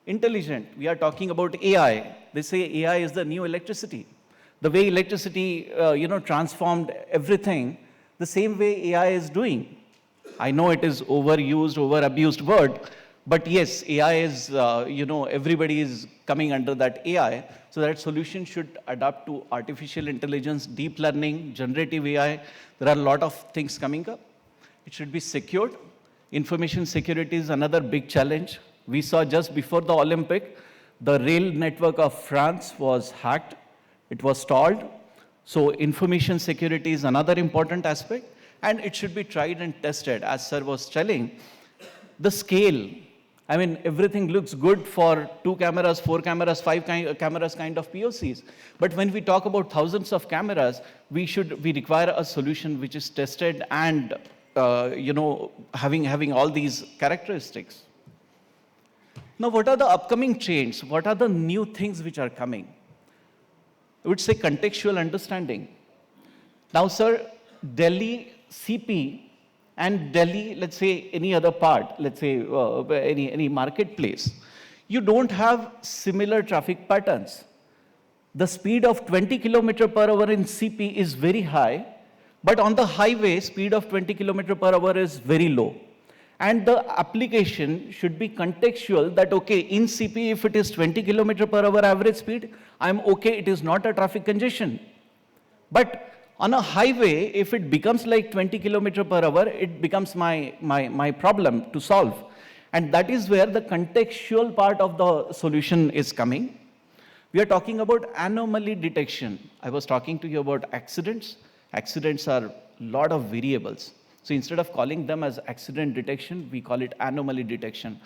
Intelligent, we are talking about AI. They say AI is the new electricity. The way electricity, transformed everything, the same way AI is doing. I know it is overused, over-abused word, but yes, AI is, everybody is coming under that AI. So that solution should adapt to artificial intelligence, deep learning, generative AI. There are a lot of things coming up. It should be secured. Information security is another big challenge. We saw just before the Olympic, the rail network of France was hacked. It was stalled. So information security is another important aspect, and it should be tried and tested. As sir was telling, the scale, everything looks good for 2 cameras, 4 cameras, 5 cameras kind of POCs. But when we talk about thousands of cameras, we require a solution which is tested and, having all these characteristics. Now, what are the upcoming trends? What are the new things which are coming? I would say contextual understanding. Now, sir, Delhi CP and Delhi, let's say any other part, let's say any marketplace, you don't have similar traffic patterns. The speed of 20 km per hour in CP is very high, but on the highway, speed of 20 km per hour is very low. And the application should be contextual that, okay, in CP, if it is 20 km per hour average speed, I'm okay, it is not a traffic congestion. But on a highway, if it becomes like 20 km per hour, it becomes my problem to solve. And that is where the contextual part of the solution is coming. We are talking about anomaly detection. I was talking to you about accidents. Accidents are a lot of variables. So instead of calling them as accident detection, we call it anomaly detection.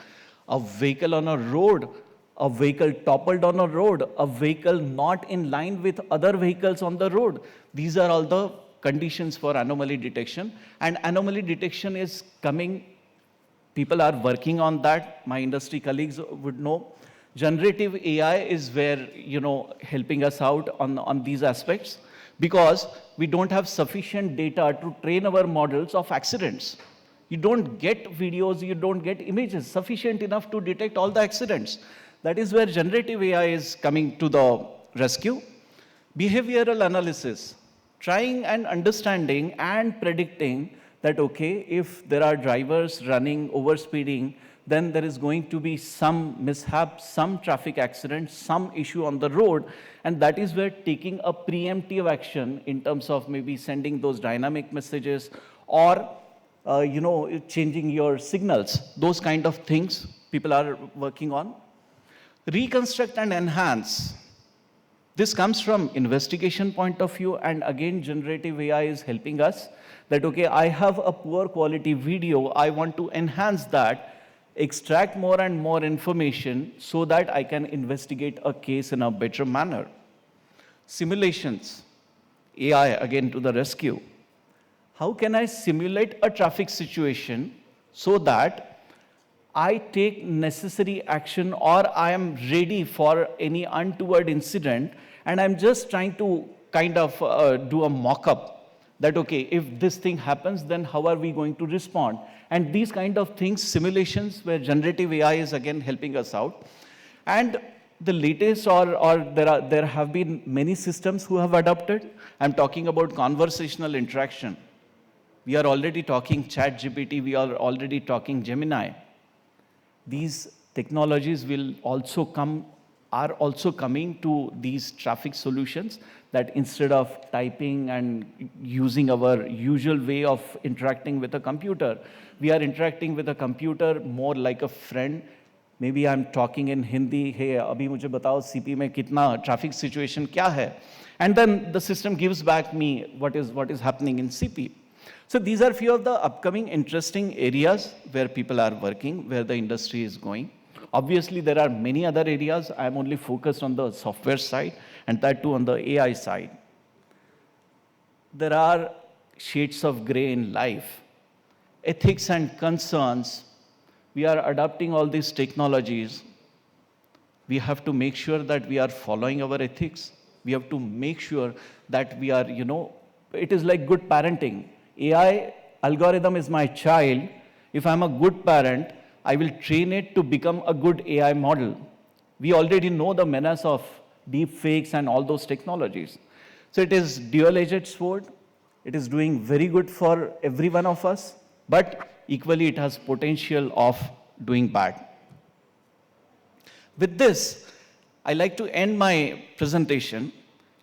A vehicle on a road, a vehicle toppled on a road, a vehicle not in line with other vehicles on the road. These are all the conditions for anomaly detection. And anomaly detection is coming. People are working on that. My industry colleagues would know. Generative AI is where, helping us out on these aspects, because we don't have sufficient data to train our models of accidents. You don't get videos, you don't get images sufficient enough to detect all the accidents. That is where generative AI is coming to the rescue. Behavioral analysis, trying and understanding and predicting that, okay, if there are drivers running overspeeding, then there is going to be some mishap, some traffic accident, some issue on the road, and that is where taking a preemptive action in terms of maybe sending those dynamic messages or changing your signals, those kind of things people are working on. Reconstruct and enhance. This comes from investigation point of view, and again, generative AI is helping us that, okay, I have a poor quality video, I want to enhance that, extract more and more information so that I can investigate a case in a better manner. Simulations, AI again to the rescue. How can I simulate a traffic situation so that I take necessary action or I am ready for any untoward incident, and I'm just trying to kind of do a mock-up that, okay, if this thing happens, then how are we going to respond? And these kind of things, simulations where generative AI is again helping us out. And the latest, there have been many systems who have adopted. I'm talking about conversational interaction. We are already talking ChatGPT, we are already talking Gemini. These technologies will also come are also coming to these traffic solutions, that instead of typing and using our usual way of interacting with a computer, we are interacting with a computer more like a friend. Maybe I'm talking in Hindi, hey, abhi mujhe batao CP mein kitna traffic situation kya hai? And then the system gives back me what is happening in CP. So these are few of the upcoming interesting areas where people are working, where the industry is going. Obviously, there are many other areas. I'm only focused on the software side, and that too on the AI side. There are shades of gray in life. Ethics and concerns. We are adopting all these technologies. We have to make sure that we are following our ethics. We have to make sure that we are, it is like good parenting. AI algorithm is my child. If I'm a good parent, I will train it to become a good AI model. We already know the menace of deep fakes and all those technologies. So it is dual-edged sword. It is doing very good for every one of us, but equally it has potential of doing bad. With this, I like to end my presentation.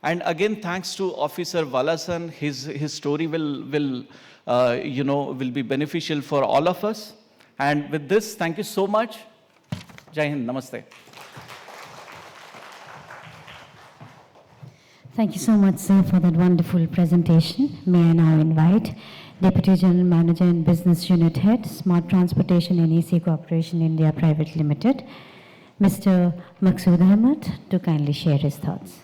And again, thanks to Officer Valasan, his story will be beneficial for all of us. And with this, thank you so much. Jai Hind, Namaste. Thank you so much, sir, for that wonderful presentation. May I now invite Deputy General Manager and Business Unit Head, Smart Transportation NEC Corporation India Private Limited, Mr. Maqsood Ahmed, to kindly share his thoughts.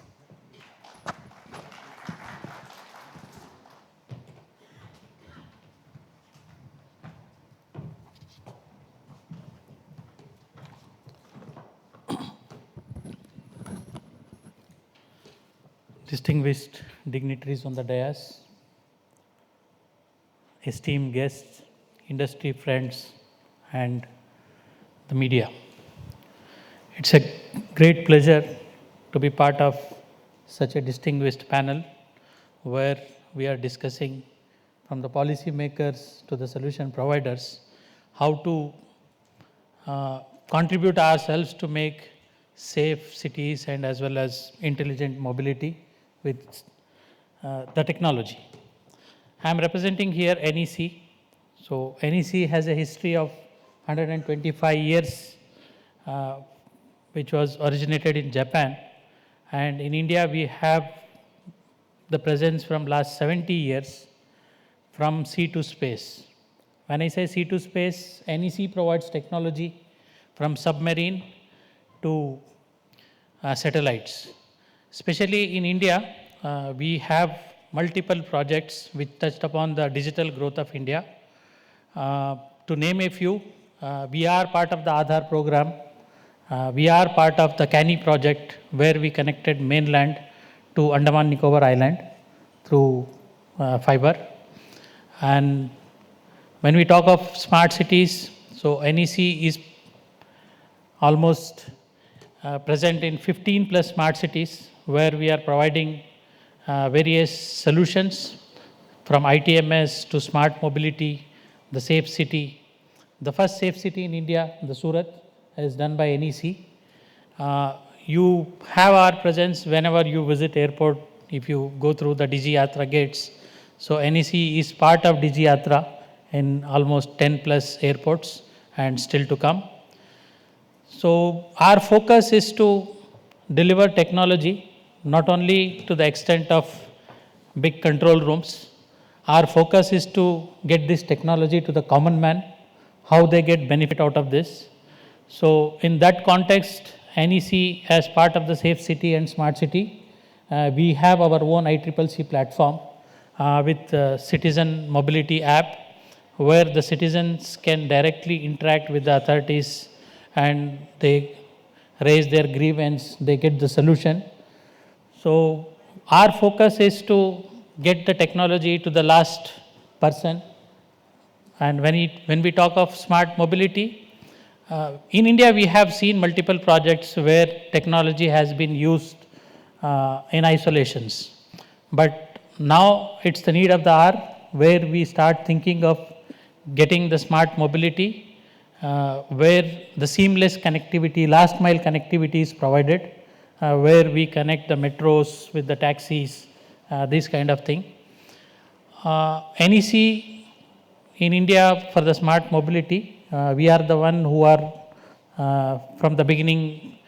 Distinguished dignitaries on the dais, esteemed guests, industry friends, and the media. It's a great pleasure to be part of such a distinguished panel where we are discussing from the policy makers to the solution providers how to contribute ourselves to make safe cities and as well as intelligent mobility with the technology. I am representing here NEC. So NEC has a history of 125 years, which was originated in Japan. And in India, we have the presence from last 70 years from sea to space. When I say sea to space, NEC provides technology from submarine to satellites. Especially in India, we have multiple projects which touched upon the digital growth of India. To name a few, we are part of the Ador program. We are part of the Canny project where we connected mainland to Andaman Nicobar Island through fiber. And when we talk of smart cities, so NEC is almost present in 15 plus smart cities where we are providing various solutions from ITMS to smart mobility, the safe city. The first safe city in India, the Surat, is done by NEC. You have our presence whenever you visit airport, if you go through the Digi Yatra gates. So NEC is part of Digi Yatra in almost 10 plus airports and still to come. So our focus is to deliver technology, not only to the extent of big control rooms. Our focus is to get this technology to the common man, how they get benefit out of this. So in that context, NEC as part of the Safe City and Smart City, we have our own ICCC platform with Citizen Mobility app, where the citizens can directly interact with the authorities and they raise their grievance, they get the solution. So our focus is to get the technology to the last person. And when we talk of smart mobility, in India we have seen multiple projects where technology has been used in isolations. But now it's the need of the hour where we start thinking of getting the smart mobility where the seamless connectivity, last mile connectivity is provided, where we connect the metros with the taxis, this kind of thing. NEC in India for the smart mobility, we are the one who are from the beginning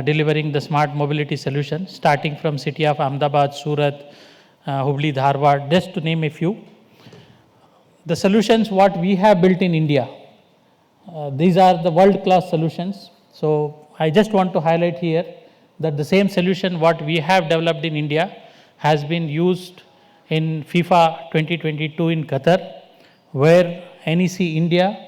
delivering the smart mobility solution, starting from city of Ahmedabad, Surat, Hubli, Dharwad, just to name a few. The solutions what we have built in India, these are the world-class solutions. So I just want to highlight here that the same solution what we have developed in India has been used in FIFA 2022 in Qatar, where NEC India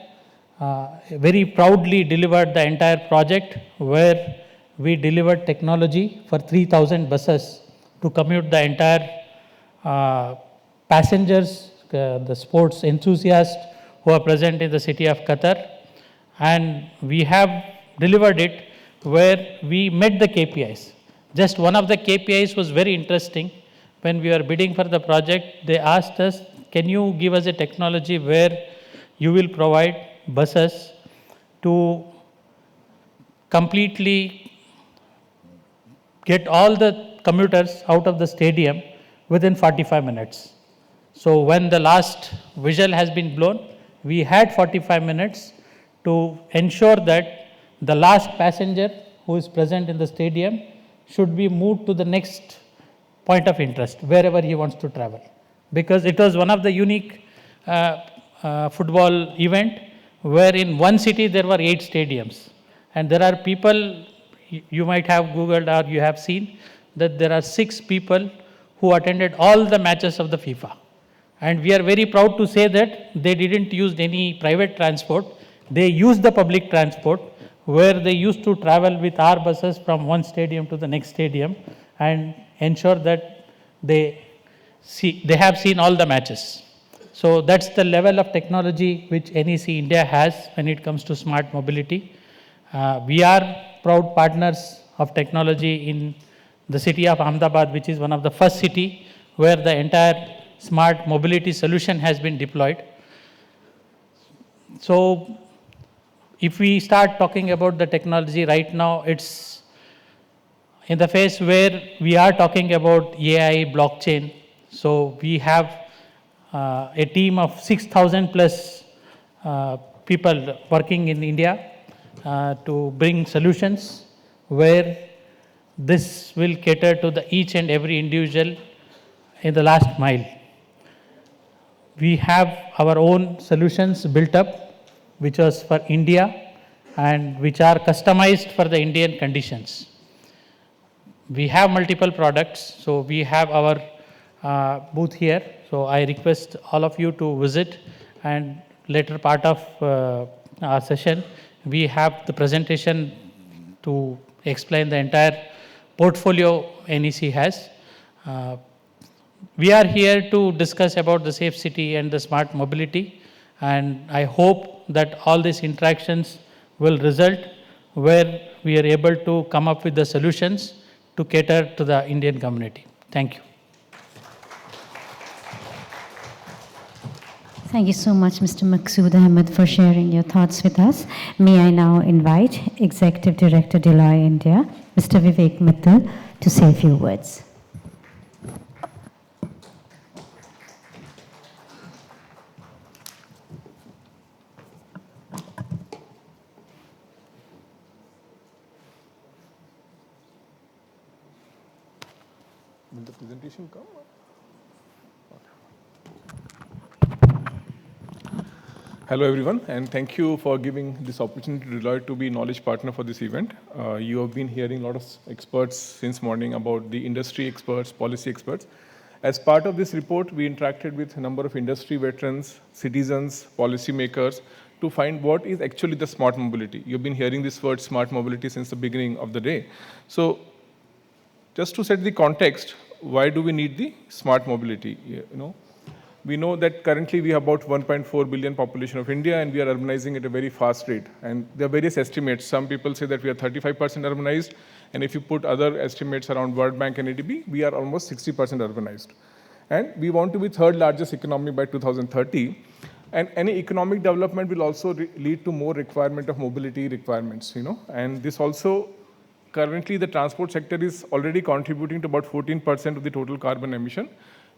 very proudly delivered the entire project, where we delivered technology for 3,000 buses to commute the entire passengers, the sports enthusiasts who are present in the city of Qatar. And we have delivered it where we met the KPIs. Just one of the KPIs was very interesting. When we were bidding for the project, they asked us, can you give us a technology where you will provide buses to completely get all the commuters out of the stadium within 45 minutes. So when the last whistle has been blown, we had 45 minutes to ensure that the last passenger who is present in the stadium should be moved to the next point of interest, wherever he wants to travel. Because it was one of the unique football event where in one city there were 8 stadiums. And there are people, you might have Googled or you have seen, that there are 6 people who attended all the matches of the FIFA. And we are very proud to say that they didn't use any private transport. They used the public transport, where they used to travel with our buses from one stadium to the next stadium and ensure that they have seen all the matches. So that's the level of technology which NEC India has when it comes to smart mobility. We are proud partners of technology in the city of Ahmedabad, which is one of the first city where the entire smart mobility solution has been deployed. So if we start talking about the technology right now, it's in the phase where we are talking about AI, blockchain. So we have a team of 6,000 plus people working in India to bring solutions where this will cater to the each and every individual in the last mile. We have our own solutions built up, which was for India and which are customized for the Indian conditions. We have multiple products, so we have our booth here. So I request all of you to visit, and later part of our session, we have the presentation to explain the entire portfolio NEC has. We are here to discuss about the safe city and the smart mobility, and I hope that all these interactions will result where we are able to come up with the solutions to cater to the Indian community. Thank you. Thank you so much, Mr. Maqsood Ahmed, for sharing your thoughts with us. May I now invite Executive Director, Deloitte India, Mr. Vivek Mittal, to say a few words. Will the presentation come? Hello everyone, and thank you for giving this opportunity to Deloitte to be knowledge partner for this event. You have been hearing a lot of experts since morning about the industry experts, policy experts. As part of this report, we interacted with a number of industry veterans, citizens, policymakers to find what is actually the smart mobility. You've been hearing this word smart mobility since the beginning of the day. So just to set the context, why do we need the smart mobility? We know that currently we have about 1.4 billion population of India, and we are urbanizing at a very fast rate. And there are various estimates. Some people say that we are 35% urbanized, and if you put other estimates around World Bank and ADB, we are almost 60% urbanized. And we want to be third largest economy by 2030. And any economic development will also lead to more requirement of mobility requirements, And this also, currently the transport sector is already contributing to about 14% of the total carbon emission,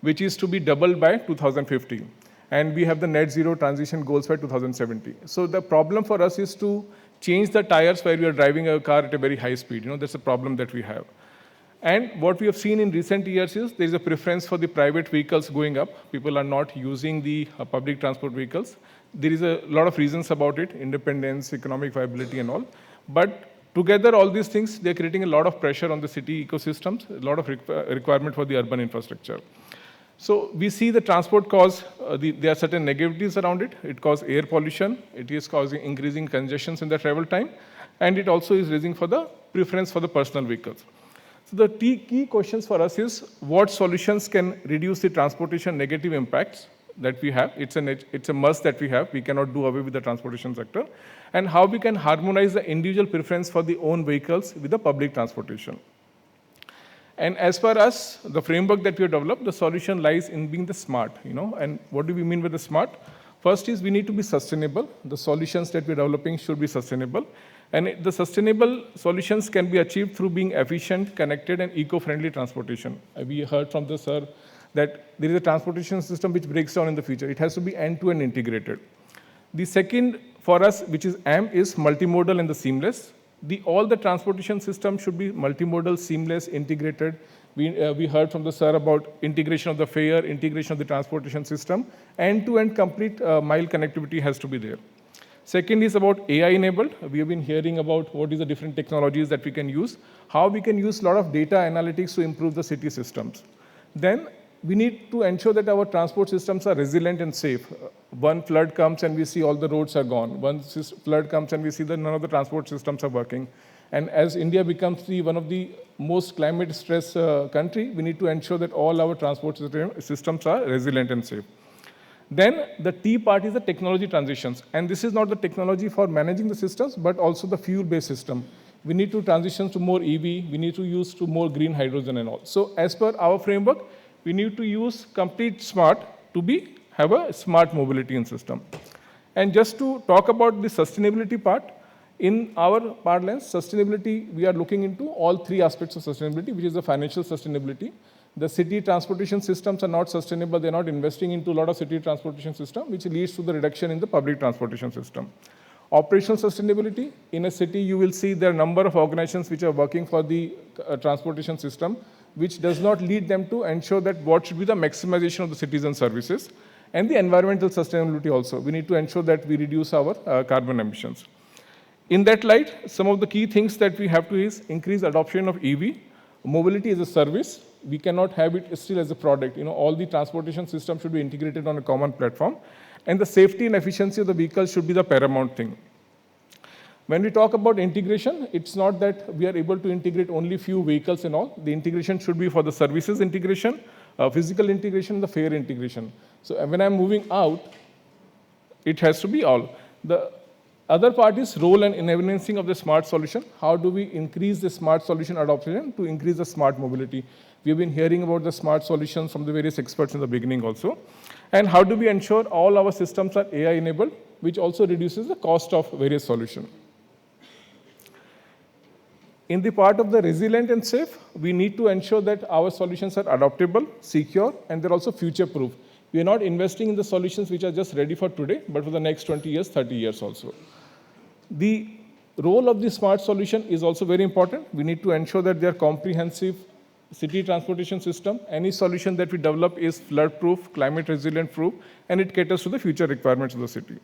which is to be doubled by 2050. And we have the net zero transition goals by 2070. So the problem for us is to change the tires where we are driving a car at a very high speed. That's a problem that we have. And what we have seen in recent years is there is a preference for the private vehicles going up. People are not using the public transport vehicles. There is a lot of reasons about it, independence, economic viability and all. But together, all these things, they're creating a lot of pressure on the city ecosystems, a lot of requirement for the urban infrastructure. So we see the transport cause, there are certain negativities around it. It causes air pollution. It is causing increasing congestions in the travel time. And it also is raising for the preference for the personal vehicles. So the key questions for us is what solutions can reduce the transportation negative impacts that we have. It's a must that we have. We cannot do away with the transportation sector. And how we can harmonize the individual preference for the own vehicles with the public transportation. And as per us, the framework that we have developed, the solution lies in being the smart, And what do we mean by the smart? First is we need to be sustainable. The solutions that we're developing should be sustainable. And the sustainable solutions can be achieved through being efficient, connected, and eco-friendly transportation. We heard from the sir that there is a transportation system which breaks down in the future. It has to be end-to-end integrated. The second for us, which is AM, is multimodal and the seamless. All the transportation system should be multimodal, seamless, integrated. We heard from the sir about integration of the fare, integration of the transportation system. End-to-end complete mile connectivity has to be there. Second is about AI-enabled. We have been hearing about what is the different technologies that we can use, how we can use a lot of data analytics to improve the city systems. Then we need to ensure that our transport systems are resilient and safe. One flood comes and we see all the roads are gone. One flood comes and we see that none of the transport systems are working. And as India becomes one of the most climate stressed country, we need to ensure that all our transport systems are resilient and safe. Then the T part is the technology transitions. And this is not the technology for managing the systems, but also the fuel-based system. We need to transition to more EV. We need to use to more green hydrogen and all. So as per our framework, we need to use complete smart to have a smart mobility in system. And just to talk about the sustainability part, in our parlance, sustainability, we are looking into all three aspects of sustainability, which is the financial sustainability. The city transportation systems are not sustainable. They're not investing into a lot of city transportation system, which leads to the reduction in the public transportation system. Operational sustainability, in a city, you will see there are a number of organizations which are working for the transportation system, which does not lead them to ensure that what should be the maximization of the citizen services. And the environmental sustainability also. We need to ensure that we reduce our carbon emissions. In that light, some of the key things that we have to is increase adoption of EV. Mobility is a service. We cannot have it still as a product. All the transportation system should be integrated on a common platform. And the safety and efficiency of the vehicle should be the paramount thing. When we talk about integration, it's not that we are able to integrate only few vehicles and all. The integration should be for the services integration, physical integration, the fare integration. So when I'm moving out, it has to be all. The other part is role and enabling of the smart solution. How do we increase the smart solution adoption to increase the smart mobility? We have been hearing about the smart solutions from the various experts in the beginning also. And how do we ensure all our systems are AI enabled, which also reduces the cost of various solutions. In the part of the resilient and safe, we need to ensure that our solutions are adaptable, secure, and they're also future-proof. We are not investing in the solutions which are just ready for today, but for the next 20 years, 30 years also. The role of the smart solution is also very important. We need to ensure that they are comprehensive city transportation system. Any solution that we develop is flood-proof, climate resilient-proof, and it caters to the future requirements of the city.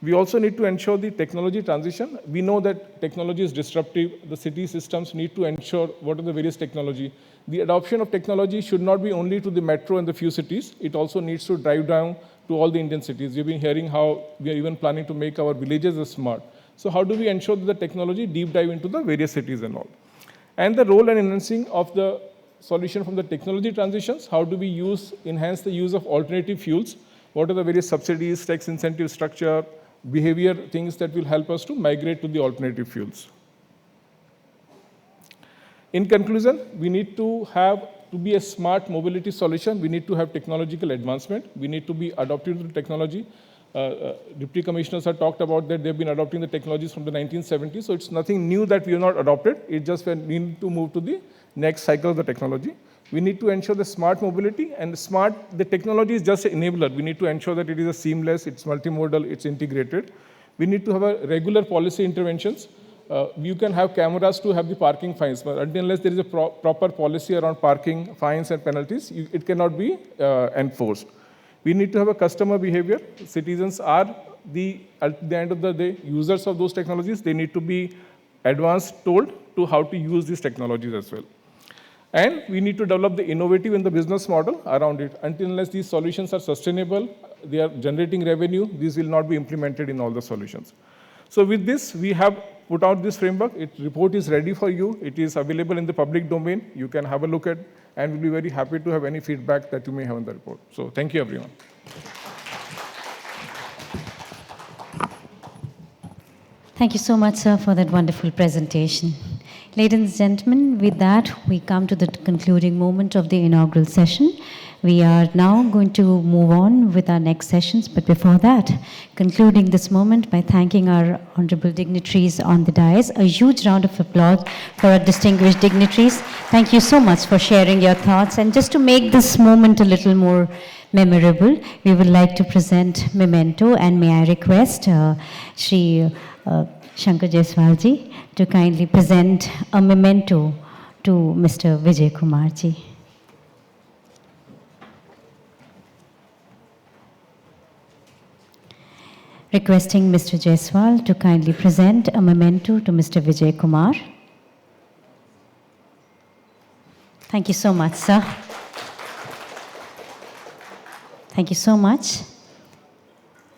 We also need to ensure the technology transition. We know that technology is disruptive. The city systems need to ensure what are the various technology. The adoption of technology should not be only to the metro and the few cities. It also needs to drive down to all the Indian cities. You've been hearing how we are even planning to make our villages as smart. So how do we ensure that the technology deep dive into the various cities and all? And the role and enhancing of the solution from the technology transitions. How do we enhance the use of alternative fuels? What are the various subsidies, tax incentive structure, behavior things that will help us to migrate to the alternative fuels. In conclusion, we need to be a smart mobility solution. We need to have technological advancement. We need to be adaptive to technology. Deputy commissioners have talked about that they've been adopting the technologies from the 1970s. So it's nothing new that we have not adopted. It's just we need to move to the next cycle of the technology. We need to ensure the smart mobility, and the technology is just an enabler. We need to ensure that it is a seamless, it's multimodal, it's integrated. We need to have a regular policy interventions. You can have cameras to have the parking fines, but unless there is a proper policy around parking fines and penalties, it cannot be enforced. We need to have a customer behavior. Citizens are at the end of the day, users of those technologies. They need to be told to how to use these technologies as well. And we need to develop the innovative in the business model around it. Unless these solutions are sustainable, they are generating revenue, these will not be implemented in all the solutions. So with this, we have put out this framework. Report is ready for you. It is available in the public domain. You can have a look at, and we'll be very happy to have any feedback that you may have on the report. So thank you, everyone. Thank you so much, sir, for that wonderful presentation. Ladies and gentlemen, with that, we come to the concluding moment of the inaugural session. We are now going to move on with our next sessions, but before that, concluding this moment by thanking our honorable dignitaries on the dais. A huge round of applause for our distinguished dignitaries. Thank you so much for sharing your thoughts. And just to make this moment a little more memorable, we would like to present memento, and may I request Shri Shankar Jaiswalji to kindly present a memento to Mr. Vijay Kumarji. Requesting Mr. Jaiswal to kindly present a memento to Mr. Vijay Kumar. Thank you so much, sir. Thank you so much.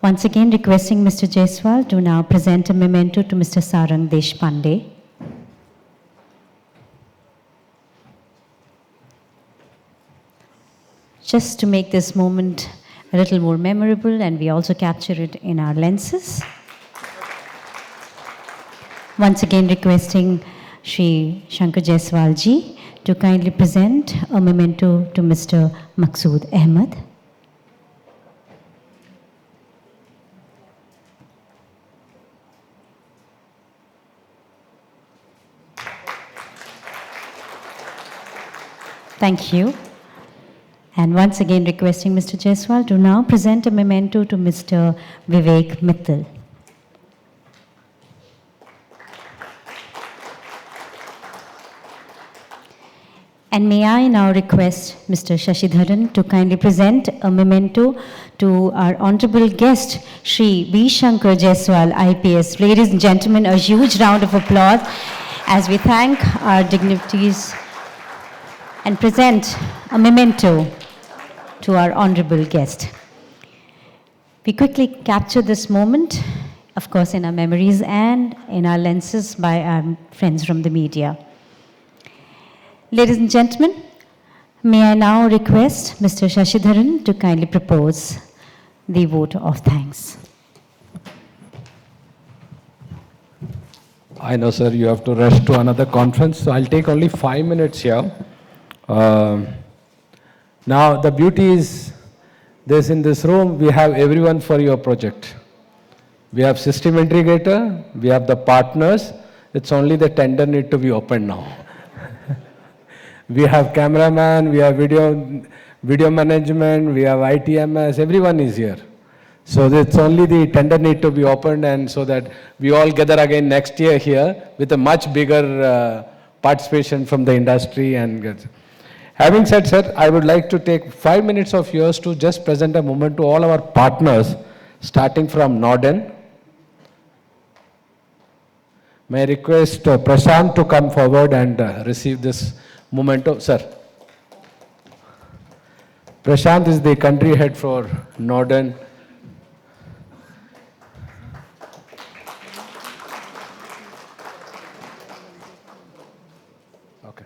Once again, requesting Mr. Jaiswal to now present a memento to Mr. Sarang Deshpande. Just to make this moment a little more memorable, and we also capture it in our lenses. Once again, requesting Shri Shankar Jaiswal ji to kindly present a memento to Mr. Maqsood Ahmed. Thank you. And once again requesting Mr. Jaiswal to now present a memento to Mr. Vivek Mittal. And may I now request Mr. Shashidharan to kindly present a memento to our honorable guest, Shri V. Shankar Jaiswal, IPS. Ladies and gentlemen, a huge round of applause as we thank our dignitaries and present a memento to our honorable guest. We quickly capture this moment, of course, in our memories and in our lenses by our friends from the media. Ladies and gentlemen, may I now request Mr. Shashidharan to kindly propose the vote of thanks. I know, sir, you have to rush to another conference, so I'll take only 5 minutes here. Now, the beauty is, in this room, we have everyone for your project. We have system integrator, we have the partners. It's only the tender need to be opened now. We have cameraman, we have video management, we have ITMS, everyone is here. So it's only the tender need to be opened, and so that we all gather again next year here with a much bigger participation from the industry. And having said, sir, I would like to take 5 minutes of yours to just present a moment to all our partners, starting from Norden. May I request Prashant to come forward and receive this memento. Sir, Prashant is the country head for Norden. Okay.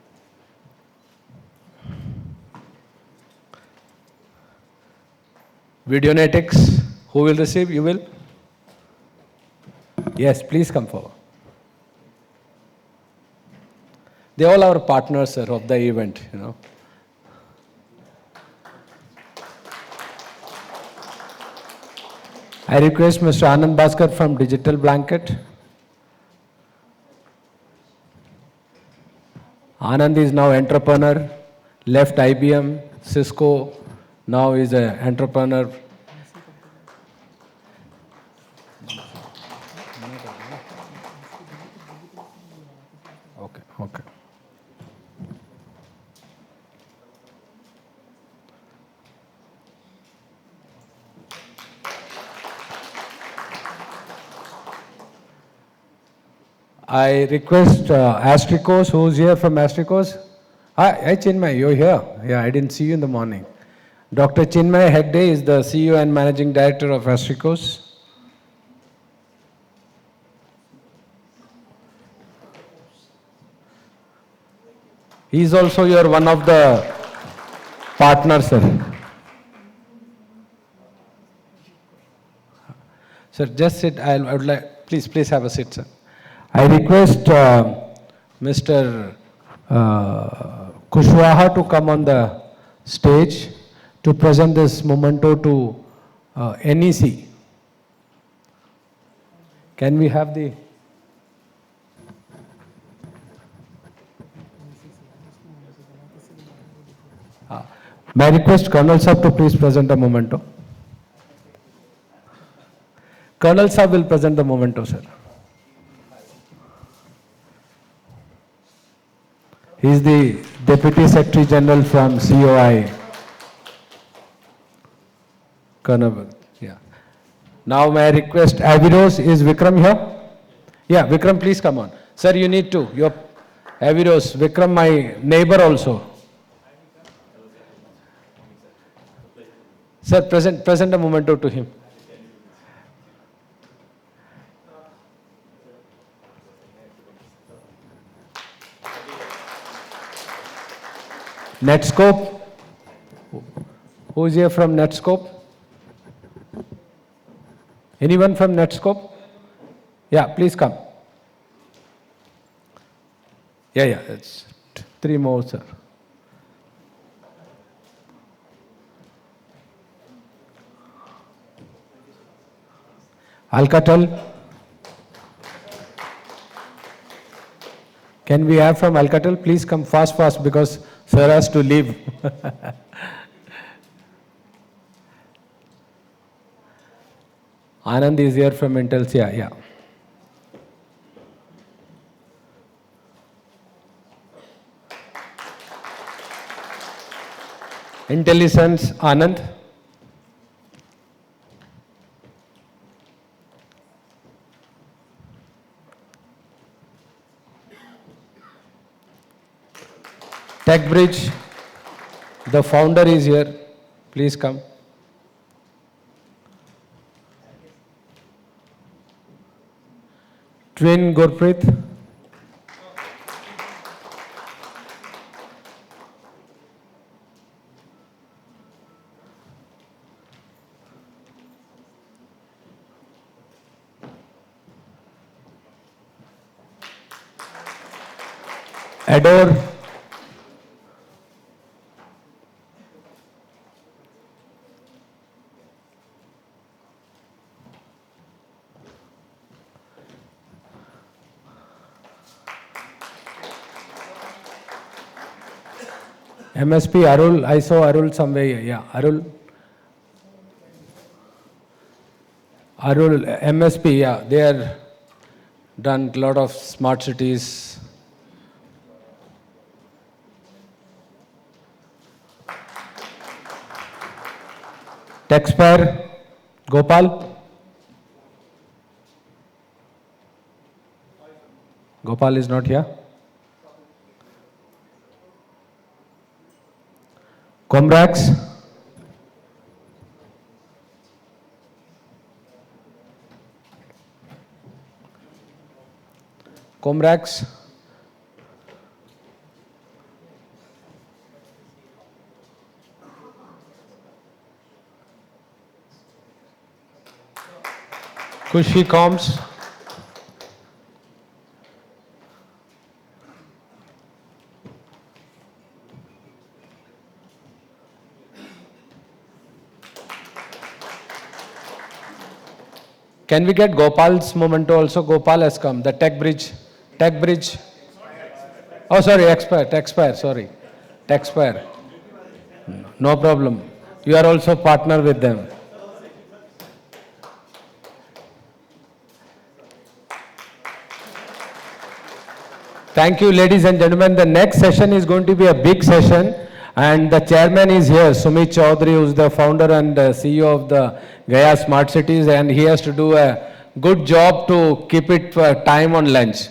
Videonetics, who will receive? You will? Yes, please come forward. They all are partners, sir, of the event, you know. I request Mr. Anand Bhaskar from Digital Blanket. Anand is now entrepreneur, left IBM, Cisco, now is an entrepreneur. Okay, okay. I request Astrikos, who's here from Astrikos. Hi, Chinmay, you're here. Yeah, I didn't see you in the morning. Dr. Chinmay Hegde is the CEO and Managing Director of Astrikos. He's also your one of the partners, sir. Sir, just sit. I would like, please have a seat, sir. I request Mr. Kushwaha to come on the stage to present this memento to NEC. Can we have the... May I request Colonel Sahab to please present the memento. Colonel Sahab will present the memento, sir. He is the Deputy Secretary General from COI. Colonel, yeah. Now may I request Awiros, is Vikram here? Yeah, Vikram, please come on. Sir, you need to. Your Awiros, Vikram, my neighbor also. Sir, present a memento to him. Netskope. Who is here from Netskope? Anyone from Netskope? Yeah, please come. Yeah, it's 3 more, sir. Alcatel. Can we have from Alcatel? Please come fast because sir has to leave. Anand is here from Intellicene, yeah. Intellicence, Anand. TechBridge, the founder is here. Please come. Twyn Gurpreet. Ador. MSP Arul, I saw Arul somewhere, yeah, Arul, MSP, yeah, they are done a lot of smart cities. Techspire, Gopal. Gopal is not here. COMMRAX. COMMRAX. Khushi Comms. Can we get Gopal's memento also? Gopal has come. The Tech Bridge. Tech Bridge. Oh, sorry, Expire, sorry. Techspire. No problem. You are also partner with them. Thank you, ladies and gentlemen. The next session is going to be a big session, and the chairman is here, Sumit Chaudhary, who is the founder and CEO of the Gaya Smart Cities, and he has to do a good job to keep it time on lunch.